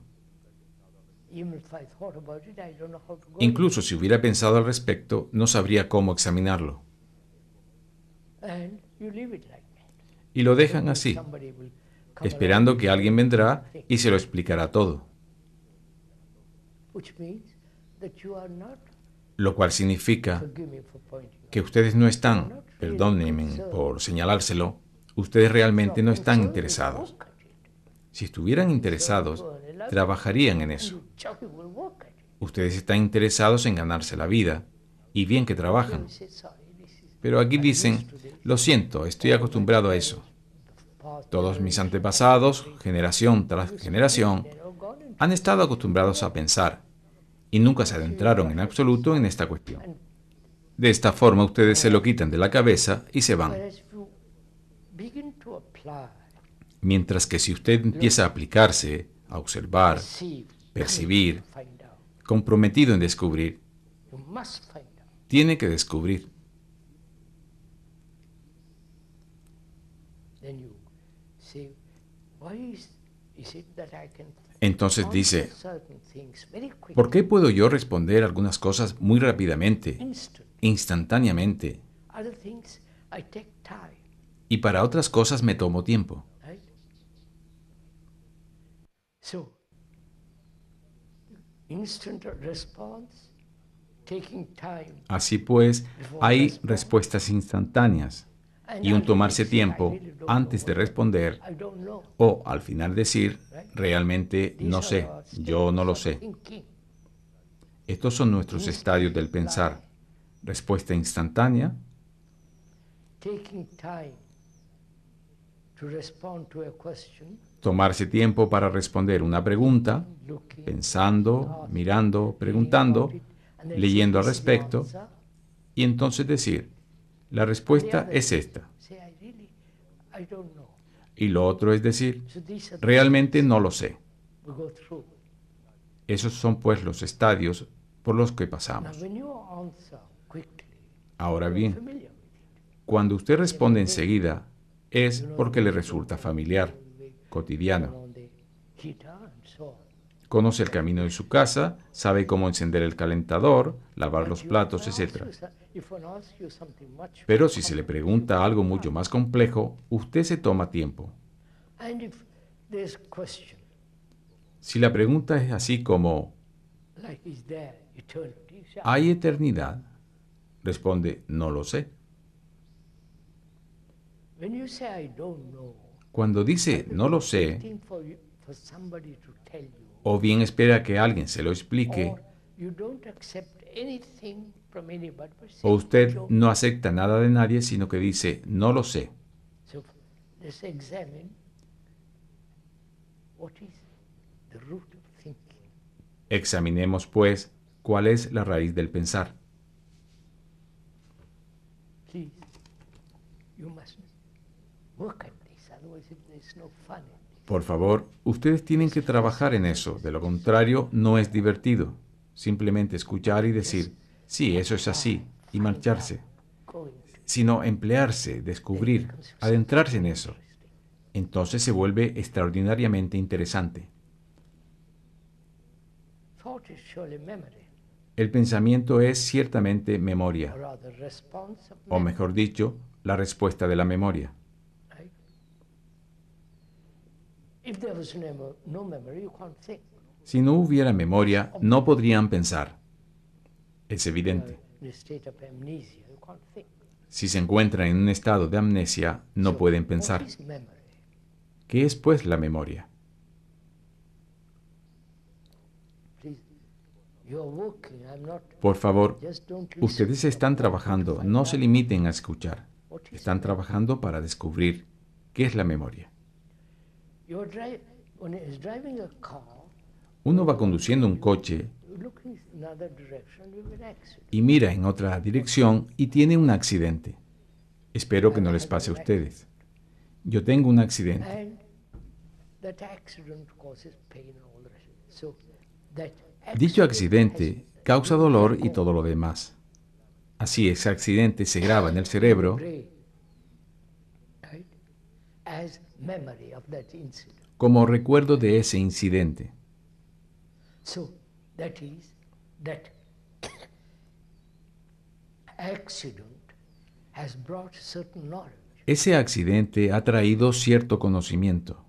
Even if I thought about it, I don't know how to go. Incluso si hubiera pensado al respecto, no sabría cómo examinarlo. And you leave it like that. Y lo dejan así, Somebody will come esperando along que alguien vendrá y se lo explicará todo. which means that you are not, Lo cual significa forgive me for pointing out, que ustedes no están, perdónenme por señalárselo, ustedes realmente no están interesados. work at it. Si estuvieran interesados, trabajarían en eso. You just will work at it. Ustedes están interesados en ganarse la vida, y bien que trabajan. You say, sorry, this is Pero aquí dicen, lo siento, estoy acostumbrado a eso. past Todos mis antepasados, generación tras generación, they're all gone into han estado acostumbrados a pensar y nunca se adentraron en absoluto en esta cuestión. De esta forma ustedes se lo quitan de la cabeza y se van. whereas if you begin to apply, Mientras que si usted empieza a aplicarse, a observar, perceive, percibir, find out. comprometido en descubrir, You must find out. tiene que descubrir. Then you say, why Entonces dice, ¿por qué puedo yo responder algunas cosas muy rápidamente, instantáneamente, y para otras cosas me tomo tiempo? Así pues, hay respuestas instantáneas y un tomarse tiempo antes de responder o al final decir, realmente no sé, yo no lo sé. Estos son nuestros estadios del pensar. Respuesta instantánea, tomarse tiempo para responder una pregunta, pensando, mirando, preguntando, leyendo al respecto, y entonces decir, la respuesta es esta. Y lo otro es decir, realmente no lo sé. Esos son pues los estadios por los que pasamos. Ahora bien, cuando usted responde enseguida, es porque le resulta familiar, cotidiano. Conoce el camino de su casa, sabe cómo encender el calentador, lavar los platos, etc. Pero si se le pregunta algo mucho más complejo, usted se toma tiempo. Si la pregunta es así como, ¿hay eternidad? Responde, no lo sé. Cuando dice, no lo sé, o bien espera que alguien se lo explique, o usted no acepta nada de nadie, sino que dice, no lo sé. Examinemos, pues, cuál es la raíz del pensar. Por favor, ustedes tienen que trabajar en eso, de lo contrario no es divertido. Simplemente escuchar y decir, sí, eso es así, y marcharse. Sino emplearse, descubrir, adentrarse en eso. Entonces se vuelve extraordinariamente interesante. El pensamiento es ciertamente memoria, o mejor dicho, la respuesta de la memoria. Si no hubiera memoria, no podrían pensar. Es evidente. Si se encuentran en un estado de amnesia, no pueden pensar. ¿Qué es, pues, la memoria? Por favor, ustedes están trabajando, no se limiten a escuchar. Están trabajando para descubrir qué es la memoria. Uno va conduciendo un coche y mira en otra dirección y tiene un accidente. Espero que no les pase a ustedes. Yo tengo un accidente. Dicho accidente causa dolor y todo lo demás. Así, ese accidente se graba en el cerebro como recuerdo de ese incidente. Ese accidente ha traído cierto conocimiento.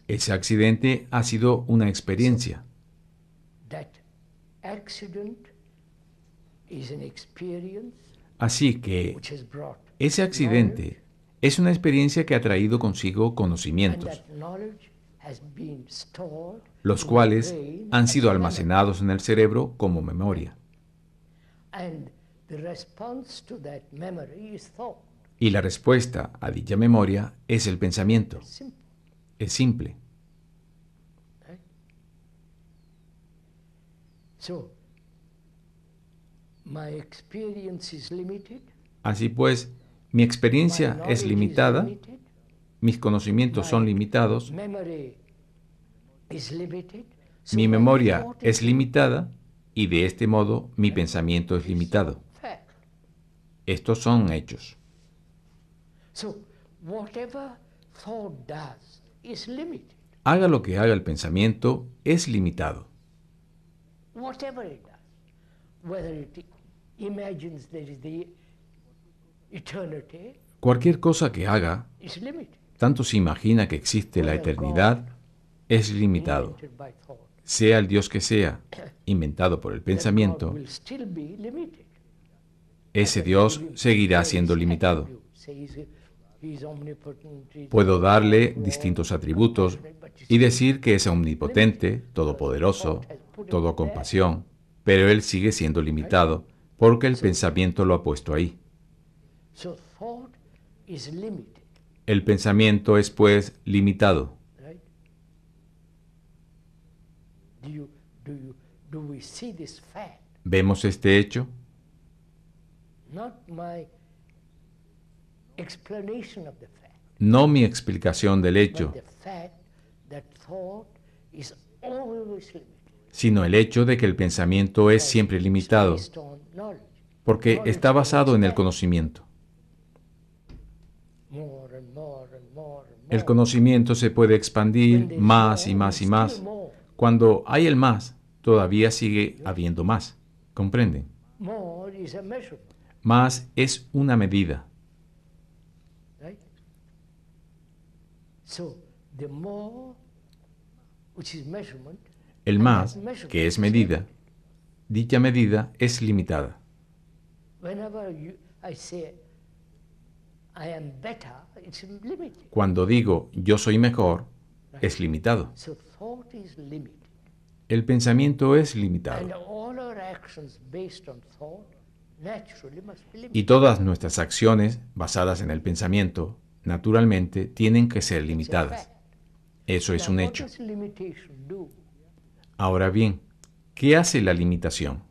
Ese accidente ha sido una experiencia. Así que ese accidente es una experiencia que ha traído consigo conocimientos, los cuales han sido almacenados en el cerebro como memoria. Y la respuesta a dicha memoria es el pensamiento. Es simple. Así pues, mi experiencia es limitada, mis conocimientos son limitados, mi memoria es limitada y de este modo mi pensamiento es limitado. Estos son hechos. whatever thought does is limited. Haga lo que haga el pensamiento, es limitado. Whatever it does, whether it imagines there is the eternity, Cualquier cosa que haga, is limited. tanto si imagina que existe la eternidad, es limitado. Invented by thought. Sea el Dios que sea, inventado por el That God pensamiento, will still be limited. ese Dios seguirá siendo limitado. Puedo darle distintos atributos y decir que es omnipotente, todopoderoso, todo compasión, pero Él sigue siendo limitado porque el pensamiento lo ha puesto ahí. So thought is limited, El pensamiento es, pues, limitado. right? Do we see this fact? ¿Vemos este hecho? Not my explanation of the fact, No mi explicación del but hecho, the fact that thought is always limited. sino el hecho de que el pensamiento es siempre limitado, Based on knowledge. porque Knowledge está can basado en el expand conocimiento. more and more and more and El more. conocimiento se puede When expandir there's más y more, más y there's más. still more. Cuando hay el más, todavía sigue habiendo más. ¿Comprenden? More is a measurement, Más es una medida. right? So the more, which is measurement, El and más, that measurement que es is medida, limited. dicha medida es limitada. Whenever I say I am better, it's limited. Cuando digo yo soy mejor, es limitado. So thought is limited. El pensamiento es And limitado. all our actions based on thought naturally must be Y limited. todas nuestras acciones basadas en el pensamiento, naturalmente, tienen que ser It's a limitadas. fact. Eso es Now, un what hecho. does limitation do? Ahora bien, ¿qué hace la limitación?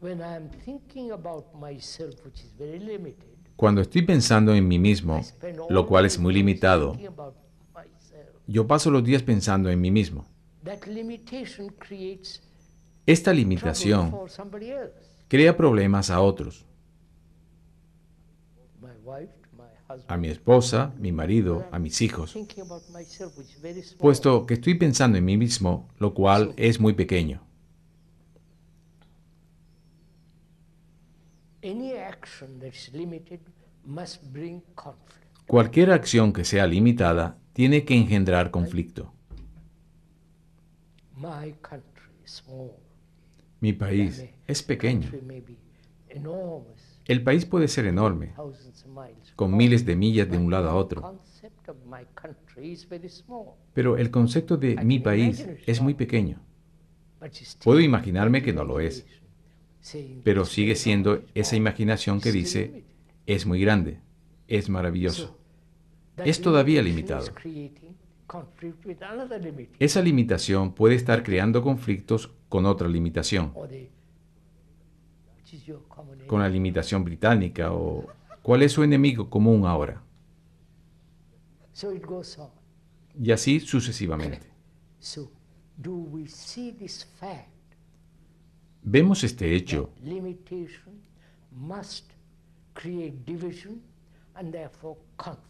When I'm thinking about myself, which is very limited, Cuando estoy pensando en mí mismo, I spend all lo cual my es muy days limitado, thinking about myself. yo paso los días pensando en mí mismo. That limitation creates Esta trouble limitación for somebody else. crea problemas a otros, My wife, my husband. a mi esposa, mi marido, a mis hijos, Thinking about myself, which is very small. puesto que estoy pensando en mí mismo, lo cual es muy pequeño. Any action that's limited must bring conflict. Cualquier acción que sea limitada tiene que engendrar conflicto. My country is small. Mi país es pequeño. Country may be enormous, El país puede ser enorme, thousands of miles. con miles de millas de un lado a otro, Concept of my country is very small, pero el concepto de mi país es muy pequeño. but it's still Puedo imaginarme que no lo es, saying pero it's sigue very siendo small. esa imaginación que dice, es muy grande, es maravilloso. That Es todavía limitation limitado. is creating conflict with another limitation, Esa limitación puede estar creando conflictos con otra limitación, which is your common enemy. con la limitación británica o cuál es su enemigo común ahora, So it goes on. y así sucesivamente. So do we see this fact? Vemos este hecho, Limitation must create division and therefore conflict.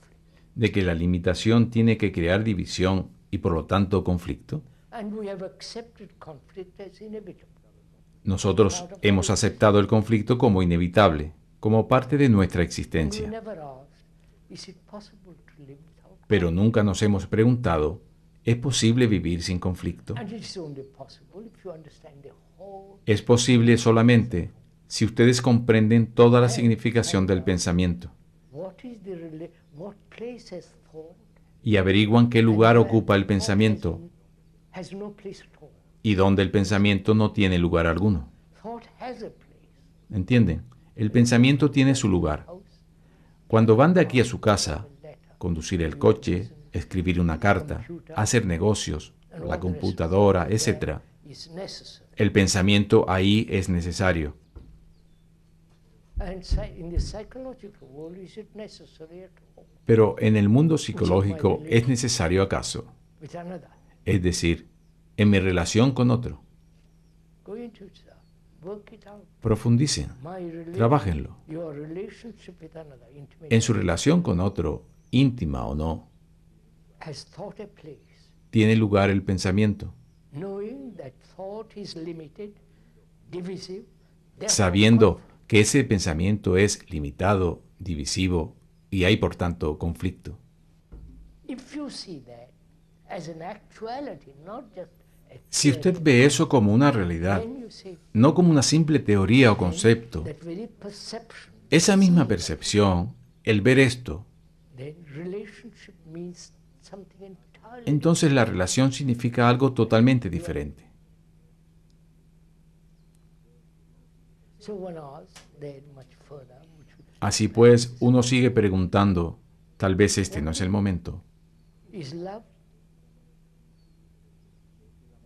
de que la limitación tiene que crear división y por lo tanto conflicto. And we have accepted conflict as inevitable. Nosotros hemos aceptado el conflicto como inevitable, como parte de nuestra And we existencia, never asked, is it possible to live without pero nunca nos hemos preguntado, ¿es posible vivir sin conflicto? And it is only possible if you understand the whole. Es posible solamente si ustedes comprenden toda la significación del pensamiento What place has thought? y averiguan qué lugar And ocupa el thought pensamiento has no place at all. y donde el pensamiento no tiene lugar alguno. Thought has a place. ¿Entienden? El pensamiento tiene su lugar. House, Cuando van de aquí a su casa, letter, conducir el coche, escribir una carta, hacer negocios, la computadora, etc., is necessary. el pensamiento ahí es necesario. And in the psychological world, is it necessary at all? Pero en el mundo psicológico, ¿es necesario acaso? With another. Es decir, en mi relación con otro. Go into itself. Work it out. Profundicen, My relation, trabájenlo. your relationship with another, intimate. En su relación con otro, íntima o no, has thought a place, tiene lugar el pensamiento, knowing that thought is limited, divisive, therefore sabiendo que ese pensamiento es limitado, divisivo y hay por tanto conflicto. if you see that as an actuality, not just a Si usted ve eso como una realidad, then you say no como una simple teoría o concepto, that very perception, esa misma percepción, el ver esto, then relationship means something entirely entonces la relación significa algo totalmente diferente. so one asks then much further, Así pues, uno sigue preguntando, tal vez este no es el momento. is love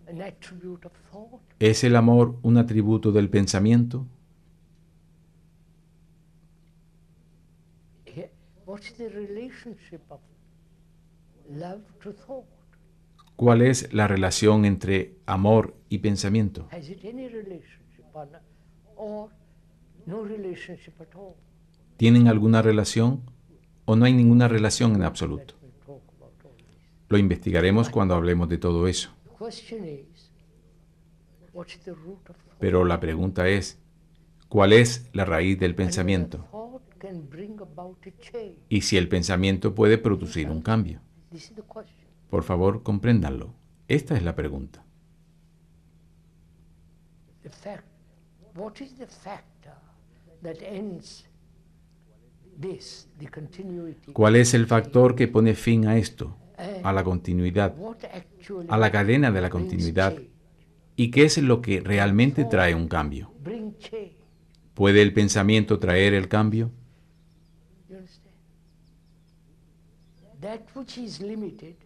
an attribute of thought? ¿Es el amor un atributo del pensamiento? What is the relationship of love to thought? ¿Cuál es la relación entre amor y pensamiento? Has it any relationship or no relationship at all? ¿Tienen alguna relación o no hay ninguna relación en absoluto? Let me talk about all this. Lo investigaremos cuando hablemos de todo eso. The question is, what's the root of thought? Pero la pregunta es, ¿cuál es la raíz del And pensamiento? whether thought can bring about a change. Y si el pensamiento puede producir un cambio. This is the question. Por favor, compréndanlo. Esta es la pregunta. What is the factor that ends the continuity? ¿Cuál es el factor que pone fin a esto, a la continuidad, What actually a la cadena de la brings continuidad? change? ¿Y qué es lo que realmente trae un cambio? Bring change. ¿Puede el pensamiento traer el cambio? You understand? That which is limited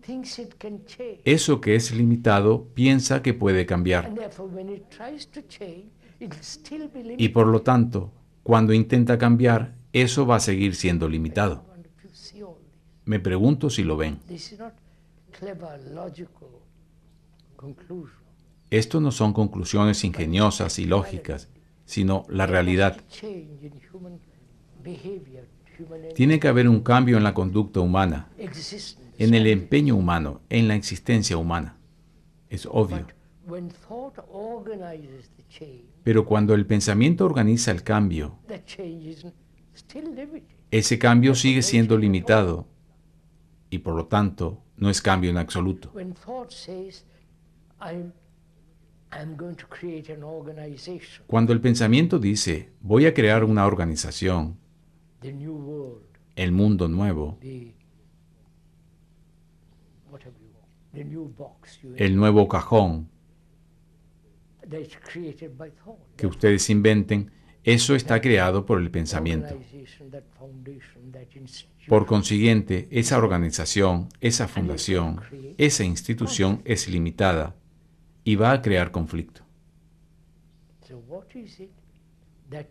thinks it can change. Eso que es limitado piensa que puede cambiar. And therefore, when it tries to change, it will still be limited. Y por lo tanto, cuando intenta cambiar, eso va a seguir siendo limitado. I wonder if you see all this. Me pregunto si lo ven. This is not clever, logical conclusion. Esto no son conclusiones ingeniosas y lógicas, sino la realidad. Change in human behavior, human Tiene que haber un cambio en la conducta humana, existence. en el empeño humano, en la existencia humana. Es obvio. When thought organizes the change, Pero cuando el pensamiento organiza el cambio, that change is still limited. ese cambio sigue siendo limitado y por lo tanto no es cambio en absoluto. When thought says, I'm going to create an organization, Cuando el pensamiento dice, voy a crear una organización, the new world, el mundo nuevo, the new box el nuevo cajón that's created by thought. que ustedes inventen, eso está creado por el pensamiento. Organization, that foundation, that institution. Por consiguiente, esa organización, esa fundación, esa institución es limitada y va a crear conflicto. So what is it that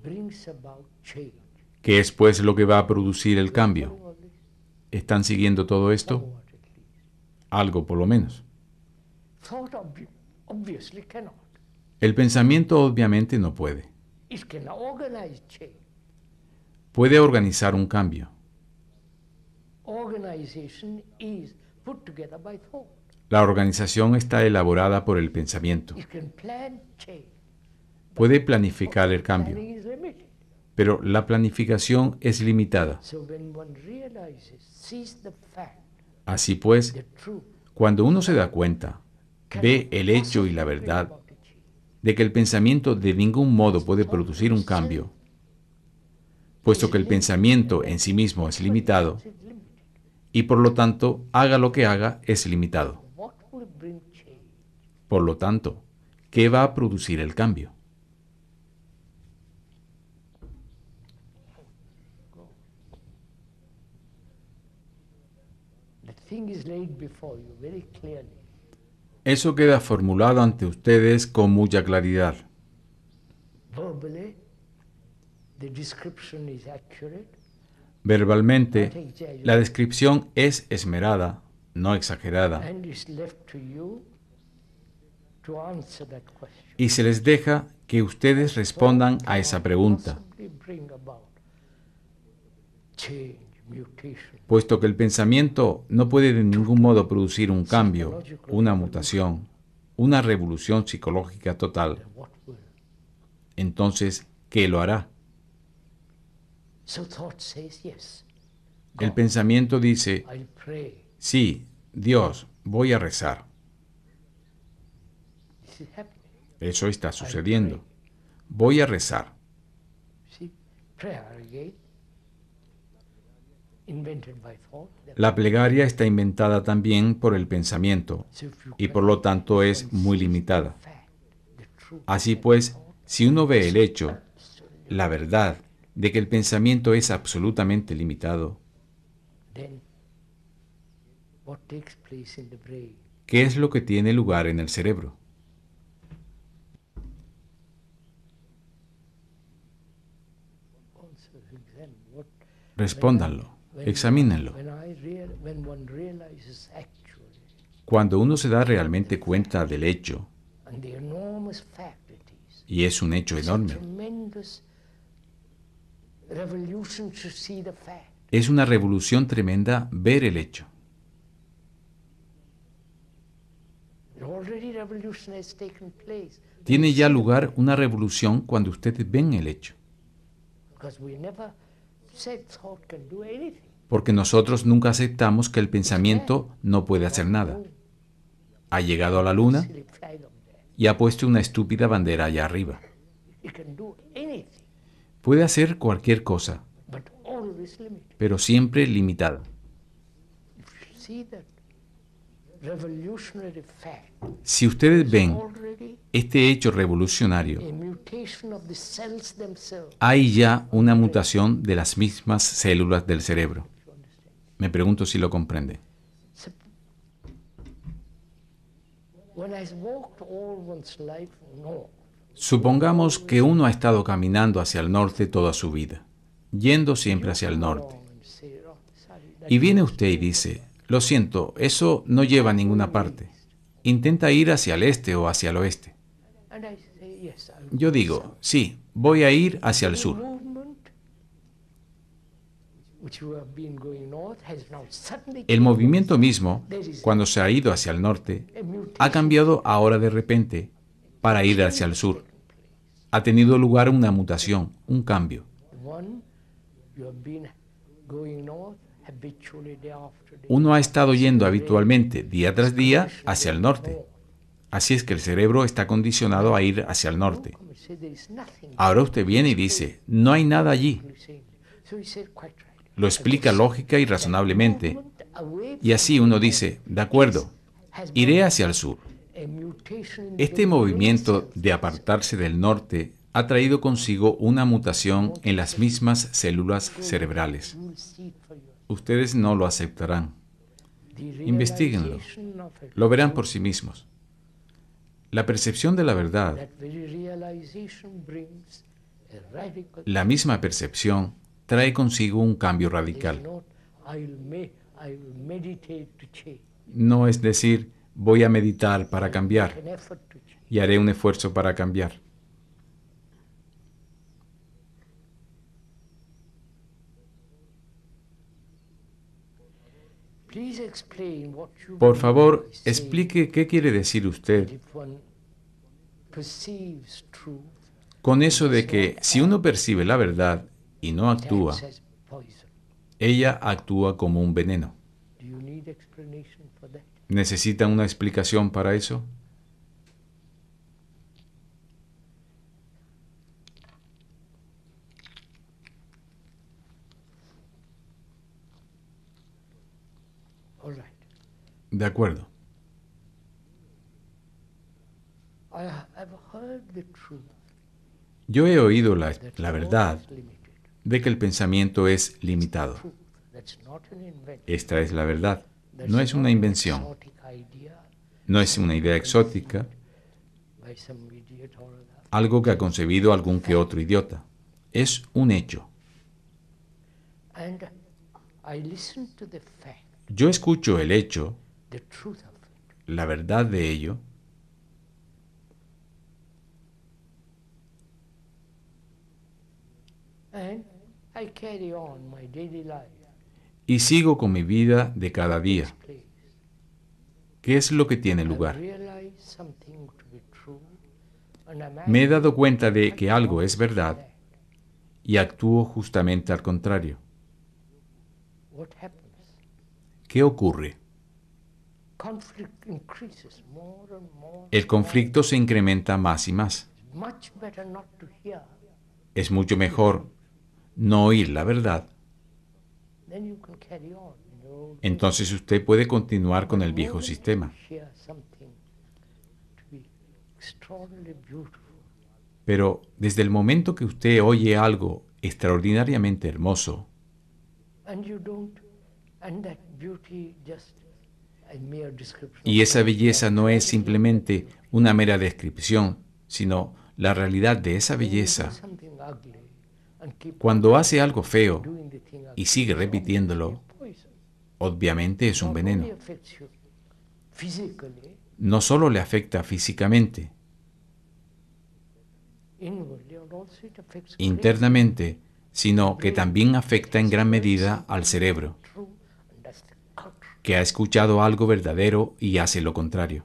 brings about change? ¿Qué es pues lo que va a producir el cambio? Following all this? ¿Están siguiendo todo esto? Somewhat at least. Algo por lo menos. Thought obviously cannot. El pensamiento obviamente no puede. It can organize change. Puede organizar un cambio. Organization is put together by thought. La organización está elaborada por el pensamiento. It can plan change. Puede planificar el cambio, Planning is limited. pero la planificación es limitada. So when one realizes, sees the fact, Así pues, the truth, cuando uno se da cuenta, ve el hecho y la verdad de que el pensamiento de ningún modo puede producir un cambio, puesto que el pensamiento en sí mismo es limitado, it's limited. y por lo tanto, haga lo que haga, es limitado. What will bring change? Por lo tanto, ¿qué va a producir el cambio? The thing is laid before you very clearly. Eso queda formulado ante ustedes con mucha claridad. Verbally, the description is accurate. Verbalmente, la descripción es esmerada, no exagerada, And it's left to you to answer that question. y se les deja que ustedes respondan a esa pregunta. Possibly bring about change, puesto que el pensamiento no puede de ningún modo producir un cambio, una mutación, una revolución psicológica total, entonces, ¿qué lo hará? El pensamiento dice, sí, Dios, voy a rezar. Eso está sucediendo. Voy a rezar. La plegaria está inventada también por el pensamiento y por lo tanto es muy limitada. Así pues, si uno ve el hecho, la verdad, de que el pensamiento es absolutamente limitado, ¿qué es lo que tiene lugar en el cerebro? Respóndanlo, examínenlo. Cuando uno se da realmente cuenta del hecho, y es un hecho enorme, es una revolución tremenda ver el hecho. Tiene ya lugar una revolución cuando ustedes ven el hecho. Porque nosotros nunca aceptamos que el pensamiento no puede hacer nada. Ha llegado a la luna y ha puesto una estúpida bandera allá arriba. Puede hacer cualquier cosa, pero siempre limitada. Si ustedes ven este hecho revolucionario, hay ya una mutación de las mismas células del cerebro. Me pregunto si lo comprende. Supongamos que uno ha estado caminando hacia el norte toda su vida, yendo siempre hacia el norte. Y viene usted y dice, lo siento, eso no lleva a ninguna parte. Intenta ir hacia el este o hacia el oeste. Yo digo, sí, voy a ir hacia el sur. El movimiento mismo, cuando se ha ido hacia el norte, ha cambiado ahora de repente para ir hacia el sur. Ha tenido lugar una mutación, un cambio. Uno ha estado yendo habitualmente, día tras día, hacia el norte. Así es que el cerebro está condicionado a ir hacia el norte. Ahora usted viene y dice, no hay nada allí. Lo explica lógica y razonablemente. Y así uno dice, de acuerdo, iré hacia el sur. Este movimiento de apartarse del norte ha traído consigo una mutación en las mismas células cerebrales. Ustedes no lo aceptarán. Investíguenlo. Lo verán por sí mismos. La percepción de la verdad, la misma percepción, trae consigo un cambio radical. No es decir, voy a meditar para cambiar y haré un esfuerzo para cambiar. Por favor, explique qué quiere decir usted con eso de que si uno percibe la verdad y no actúa, ella actúa como un veneno. ¿Necesitan una explicación para eso? De acuerdo. Yo he oído la verdad de que el pensamiento es limitado. Esta es la verdad. No es una invención. No es una idea exótica, algo que ha concebido algún que otro idiota. Es un hecho. Yo escucho el hecho, la verdad de ello, y sigo con mi vida de cada día. place. ¿Qué es lo que tiene I lugar? realize something to be true, and I'm Me he acting dado cuenta de quite que algo the es opposite to verdad that. y actúo justamente al contrario. What happens? ¿Qué ocurre? Conflict increases more and more El and more. conflicto se incrementa más y más. It's much better not to hear. Es mucho mejor no oír la verdad. Then you can carry on in your old way. Entonces usted puede continuar con But el viejo moment sistema. you hear something to be extraordinarily beautiful, Pero desde el momento que usted oye algo extraordinariamente hermoso and you don't, and that beauty just a mere description y of esa God, belleza no es reality of simplemente that beauty, una mera descripción, sino la realidad de esa then you do belleza, something ugly and keep cuando on hace algo feo doing the thing y ugly, sigue it's obviously repitiéndolo, a poison. obviamente es un Not only veneno. affects you physically, No solo le afecta físicamente, inwardly, and also it affects greatly internamente, sino que también afecta en gran medida al cerebro, true, and that's the culture. que ha escuchado algo verdadero y hace lo contrario.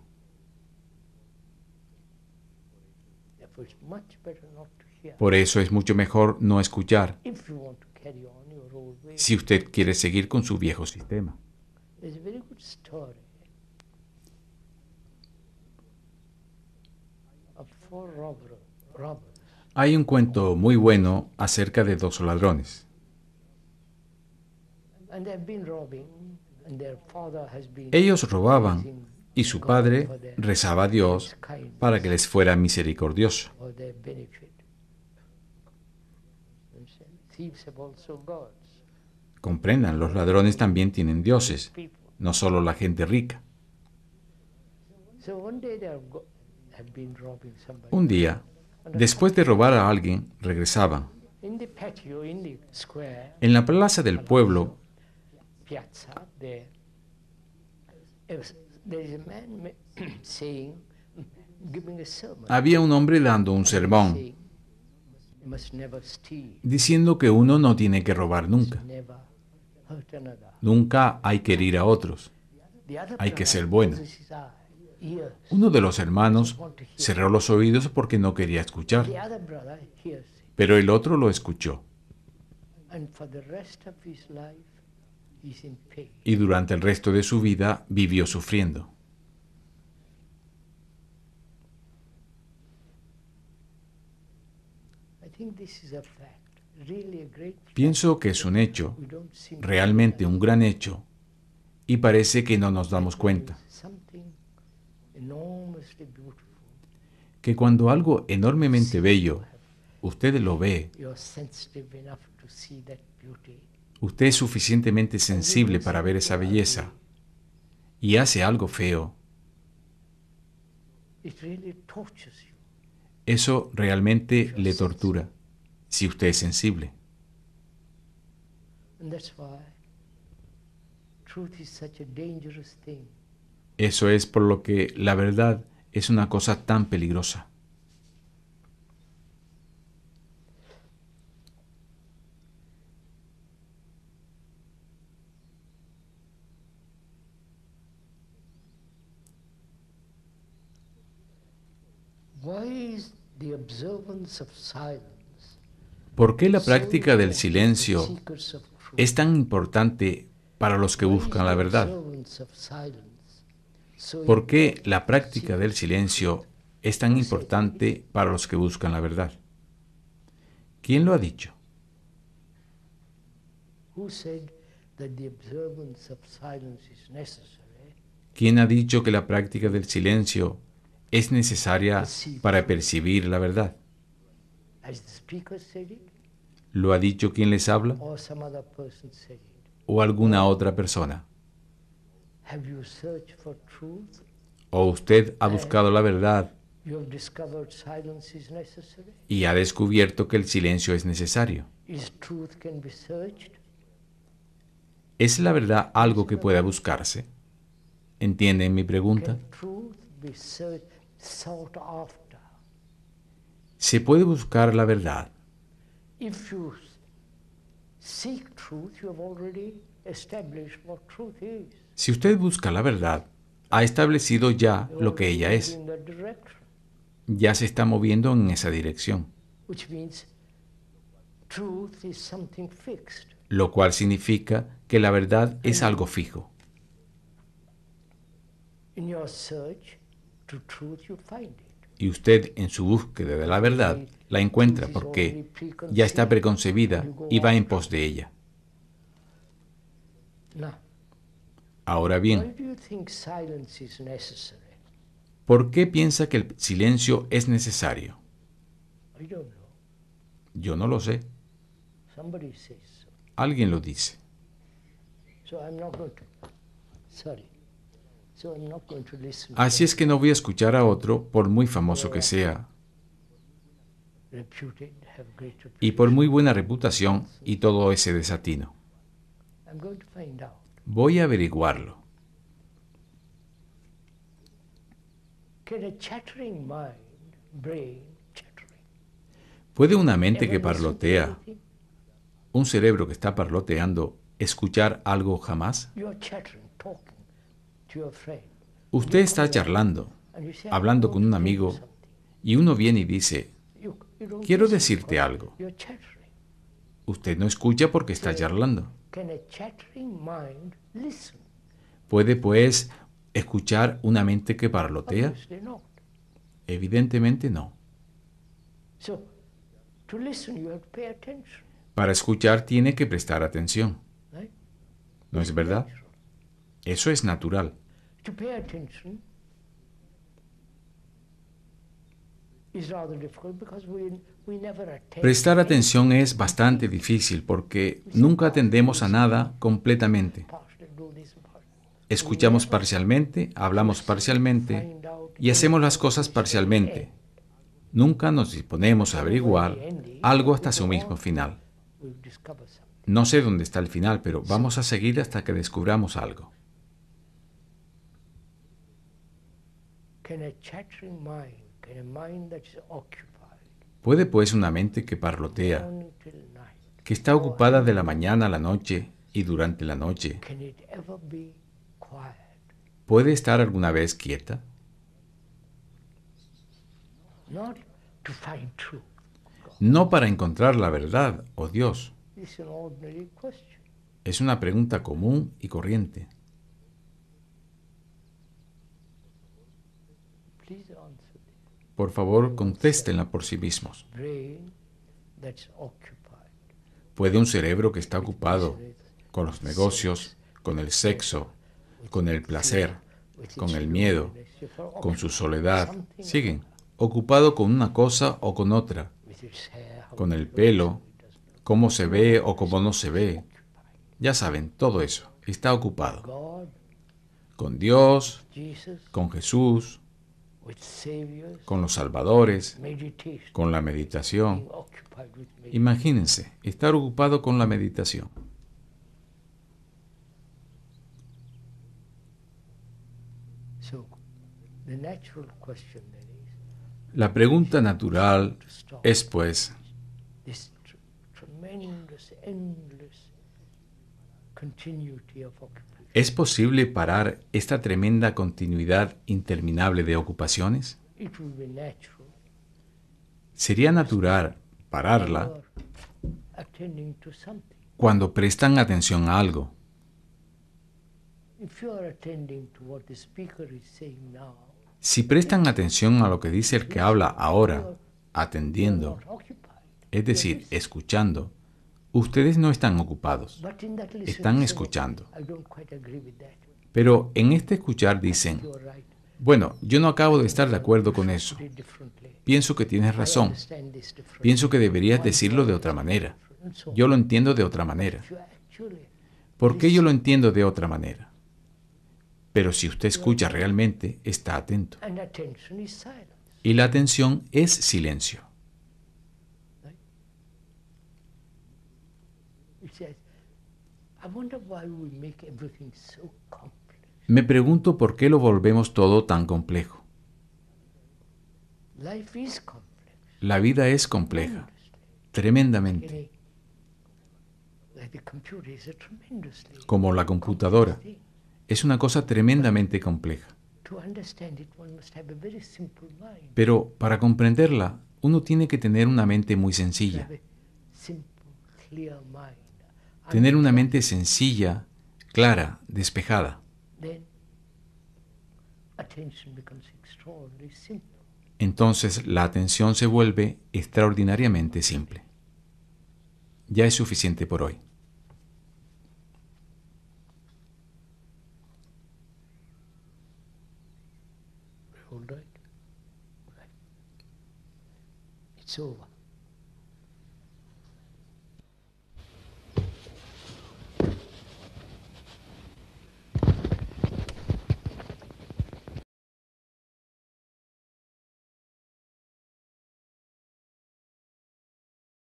Therefore, it's much better not to hear. Por eso es mucho mejor no escuchar If you want to carry on your old way, si usted quiere seguir con su viejo sistema. there's a very good story of four robbers. Hay un cuento muy bueno acerca de dos ladrones. And they've been robbing, and their father has been Ellos robaban praising y su God padre for their rezaba a Dios kindness, para que les fuera misericordioso. for their benefit. And so, thieves have also gods. Comprendan, los ladrones también tienen dioses, People. no solo la gente rica. So one day have been robbing somebody. Un día, después de robar a alguien, regresaban. In the patio, in the square, En la plaza del pueblo piazza, there is a man saying, giving a sermon. había un hombre dando un sermón, Saying, you must never steal, diciendo que uno no tiene que robar nunca. never hurt another. Nunca hay que herir a otros. The other Hay que brother ser bueno. closes his ears. Uno de los hermanos cerró los oídos porque no quería escuchar, The other brother hears him. pero el otro lo escuchó. And for the rest of his life, he's in pain. Y durante el resto de su vida vivió sufriendo. I think this is a fact, really a great fact. Pienso que es un hecho, We don't seem to realmente realize un gran hecho, y parece que no nos damos cuenta, something enormously beautiful. que cuando algo enormemente bello, usted lo ve, You're sensitive enough to see that beauty. usted es suficientemente sensible para ver esa belleza, y hace algo feo, It really tortures you. eso realmente le tortura, si usted es sensible. And that's why truth is such a dangerous thing. Eso es por lo que la verdad es una cosa tan peligrosa. Why is the observance of silence ¿Por qué la so práctica del important to silencio seekers of truth? es tan importante para los que Why is buscan the la verdad? observance of silence so ¿Por qué important la to práctica del seekers of silencio truth? es tan importante para los que buscan la verdad? ¿Quién lo ha dicho? Who said that the observance of silence is necessary? ¿Quién ha dicho que la práctica del silencio es necesaria para percibir la verdad? Has the speaker said it, ¿Lo ha dicho quien les habla or some other person said it? o alguna otra persona? Have you searched for truth? ¿O usted ha buscado la verdad You have discovered silence is necessary? y ha descubierto que el silencio es necesario? Is truth can be searched? ¿Es la verdad algo que pueda buscarse? ¿Entienden mi pregunta? Can truth be sought after? ¿Se puede buscar la verdad? If you seek truth, you have already established what truth is. Si usted busca la verdad, ha establecido ya lo que ella es. In that direction, Ya se está moviendo en esa dirección, which means truth is something fixed. lo cual significa que la verdad es algo fijo. In your search to truth, you find it. Y usted en su búsqueda de la verdad la encuentra porque ya está preconcebida y va en pos de ella. Now, Ahora why bien, do you think silence is necessary? ¿por qué piensa que el silencio es necesario? I don't know. Yo no lo sé. Somebody says so. Alguien lo dice. So I'm not going to. Sorry. So I'm not going to listen. Así es que no voy a escuchar a otro, por muy famoso que sea, Reputed, have great reputation. y por muy buena reputación y todo ese desatino. I'm going to find out. Voy a averiguarlo. Can a chattering mind, brain, chattering, ¿Puede una mente ever que listen to parlotea, anything? un cerebro que está parloteando, escuchar algo jamás? You're chattering, talking to your friend. Usted está charlando, And you say, hablando "I con want un to tell you amigo, something." y uno viene y dice, You don't quiero listen decirte because algo. You're chattering. Usted no escucha porque está charlando. Can a chattering mind listen? ¿Puede, pues, escuchar una mente que parlotea? Obviously not. Evidentemente no. So, to listen, you have to pay attention. Para escuchar tiene que prestar atención. Right? ¿No es verdad? Eso es natural. To pay attention is rather difficult because we never attend. Prestar atención es bastante difícil porque nunca atendemos a nada completamente. Partially do this, partially. Escuchamos parcialmente, hablamos parcialmente y hacemos las cosas parcialmente. Nunca nos disponemos a averiguar algo hasta su mismo final. We'll discover something. No sé dónde está el final, pero vamos a seguir hasta que descubramos algo. Can a chattering mind, can a mind that is occupied ¿Puede pues una mente que parlotea, morning till night, que está ocupada de la mañana a la noche y durante la noche, can it ever be quiet? puede estar alguna vez quieta? Not to find truth. No para encontrar la verdad, oh Dios. This is an ordinary question. Es una pregunta común y corriente. Please answer this. Por favor, contéstenla por sí mismos. Brain that's occupied. ¿Puede un cerebro que está ocupado con los negocios, con el sexo, con el placer, con el miedo, con su soledad, siguen, ocupado con una cosa o con otra, With its hair, how con it el looks, pelo, cómo se ve o cómo no se ve? Ya saben, todo eso está ocupado. God, Con Dios, Jesus, con Jesús, with saviors, con los salvadores, meditation, con la meditación. being occupied with meditation. Imagínense, estar ocupado con la meditación. So, the natural question then is La pregunta natural to stop es, pues, this tremendous, endless continuity of occupation. ¿es posible parar esta tremenda continuidad interminable de ocupaciones? It will be natural. Sería natural pararla You are attending to something. cuando prestan atención a algo. If you are attending to what the speaker is saying now, Si prestan atención a lo que dice el que habla ahora, you are atendiendo, not occupied. es decir, escuchando, ustedes no están ocupados, But in that listening, están say, escuchando. I don't quite agree with that. Pero en este escuchar dicen, You are right. bueno, yo no acabo de estar de acuerdo con eso. Put it differently. Pienso que tienes I razón. understand this differently. Pienso que deberías decirlo de otra manera. And so on. Yo lo entiendo de otra manera. If you actually ¿Por qué yo lo entiendo de otra manera? Pero si usted escucha realmente, está atento. and attention is silence. Y la atención es silencio. It says, I wonder why we make everything so complex. Me pregunto por qué lo volvemos todo tan complejo. Life is complex. La vida es compleja, tremendamente. like the computer is a tremendously como la computadora. complex thing. Es una cosa tremendamente compleja. To understand it, one must have a very simple mind. Pero para comprenderla, uno tiene que tener una mente muy To sencilla. have a simple, clear mind. Tener una mente Uncluttered. sencilla, clara, despejada. Then attention becomes extraordinarily simple. Entonces la atención se vuelve extraordinariamente simple. Ya es suficiente por hoy. All right? Right. It's over.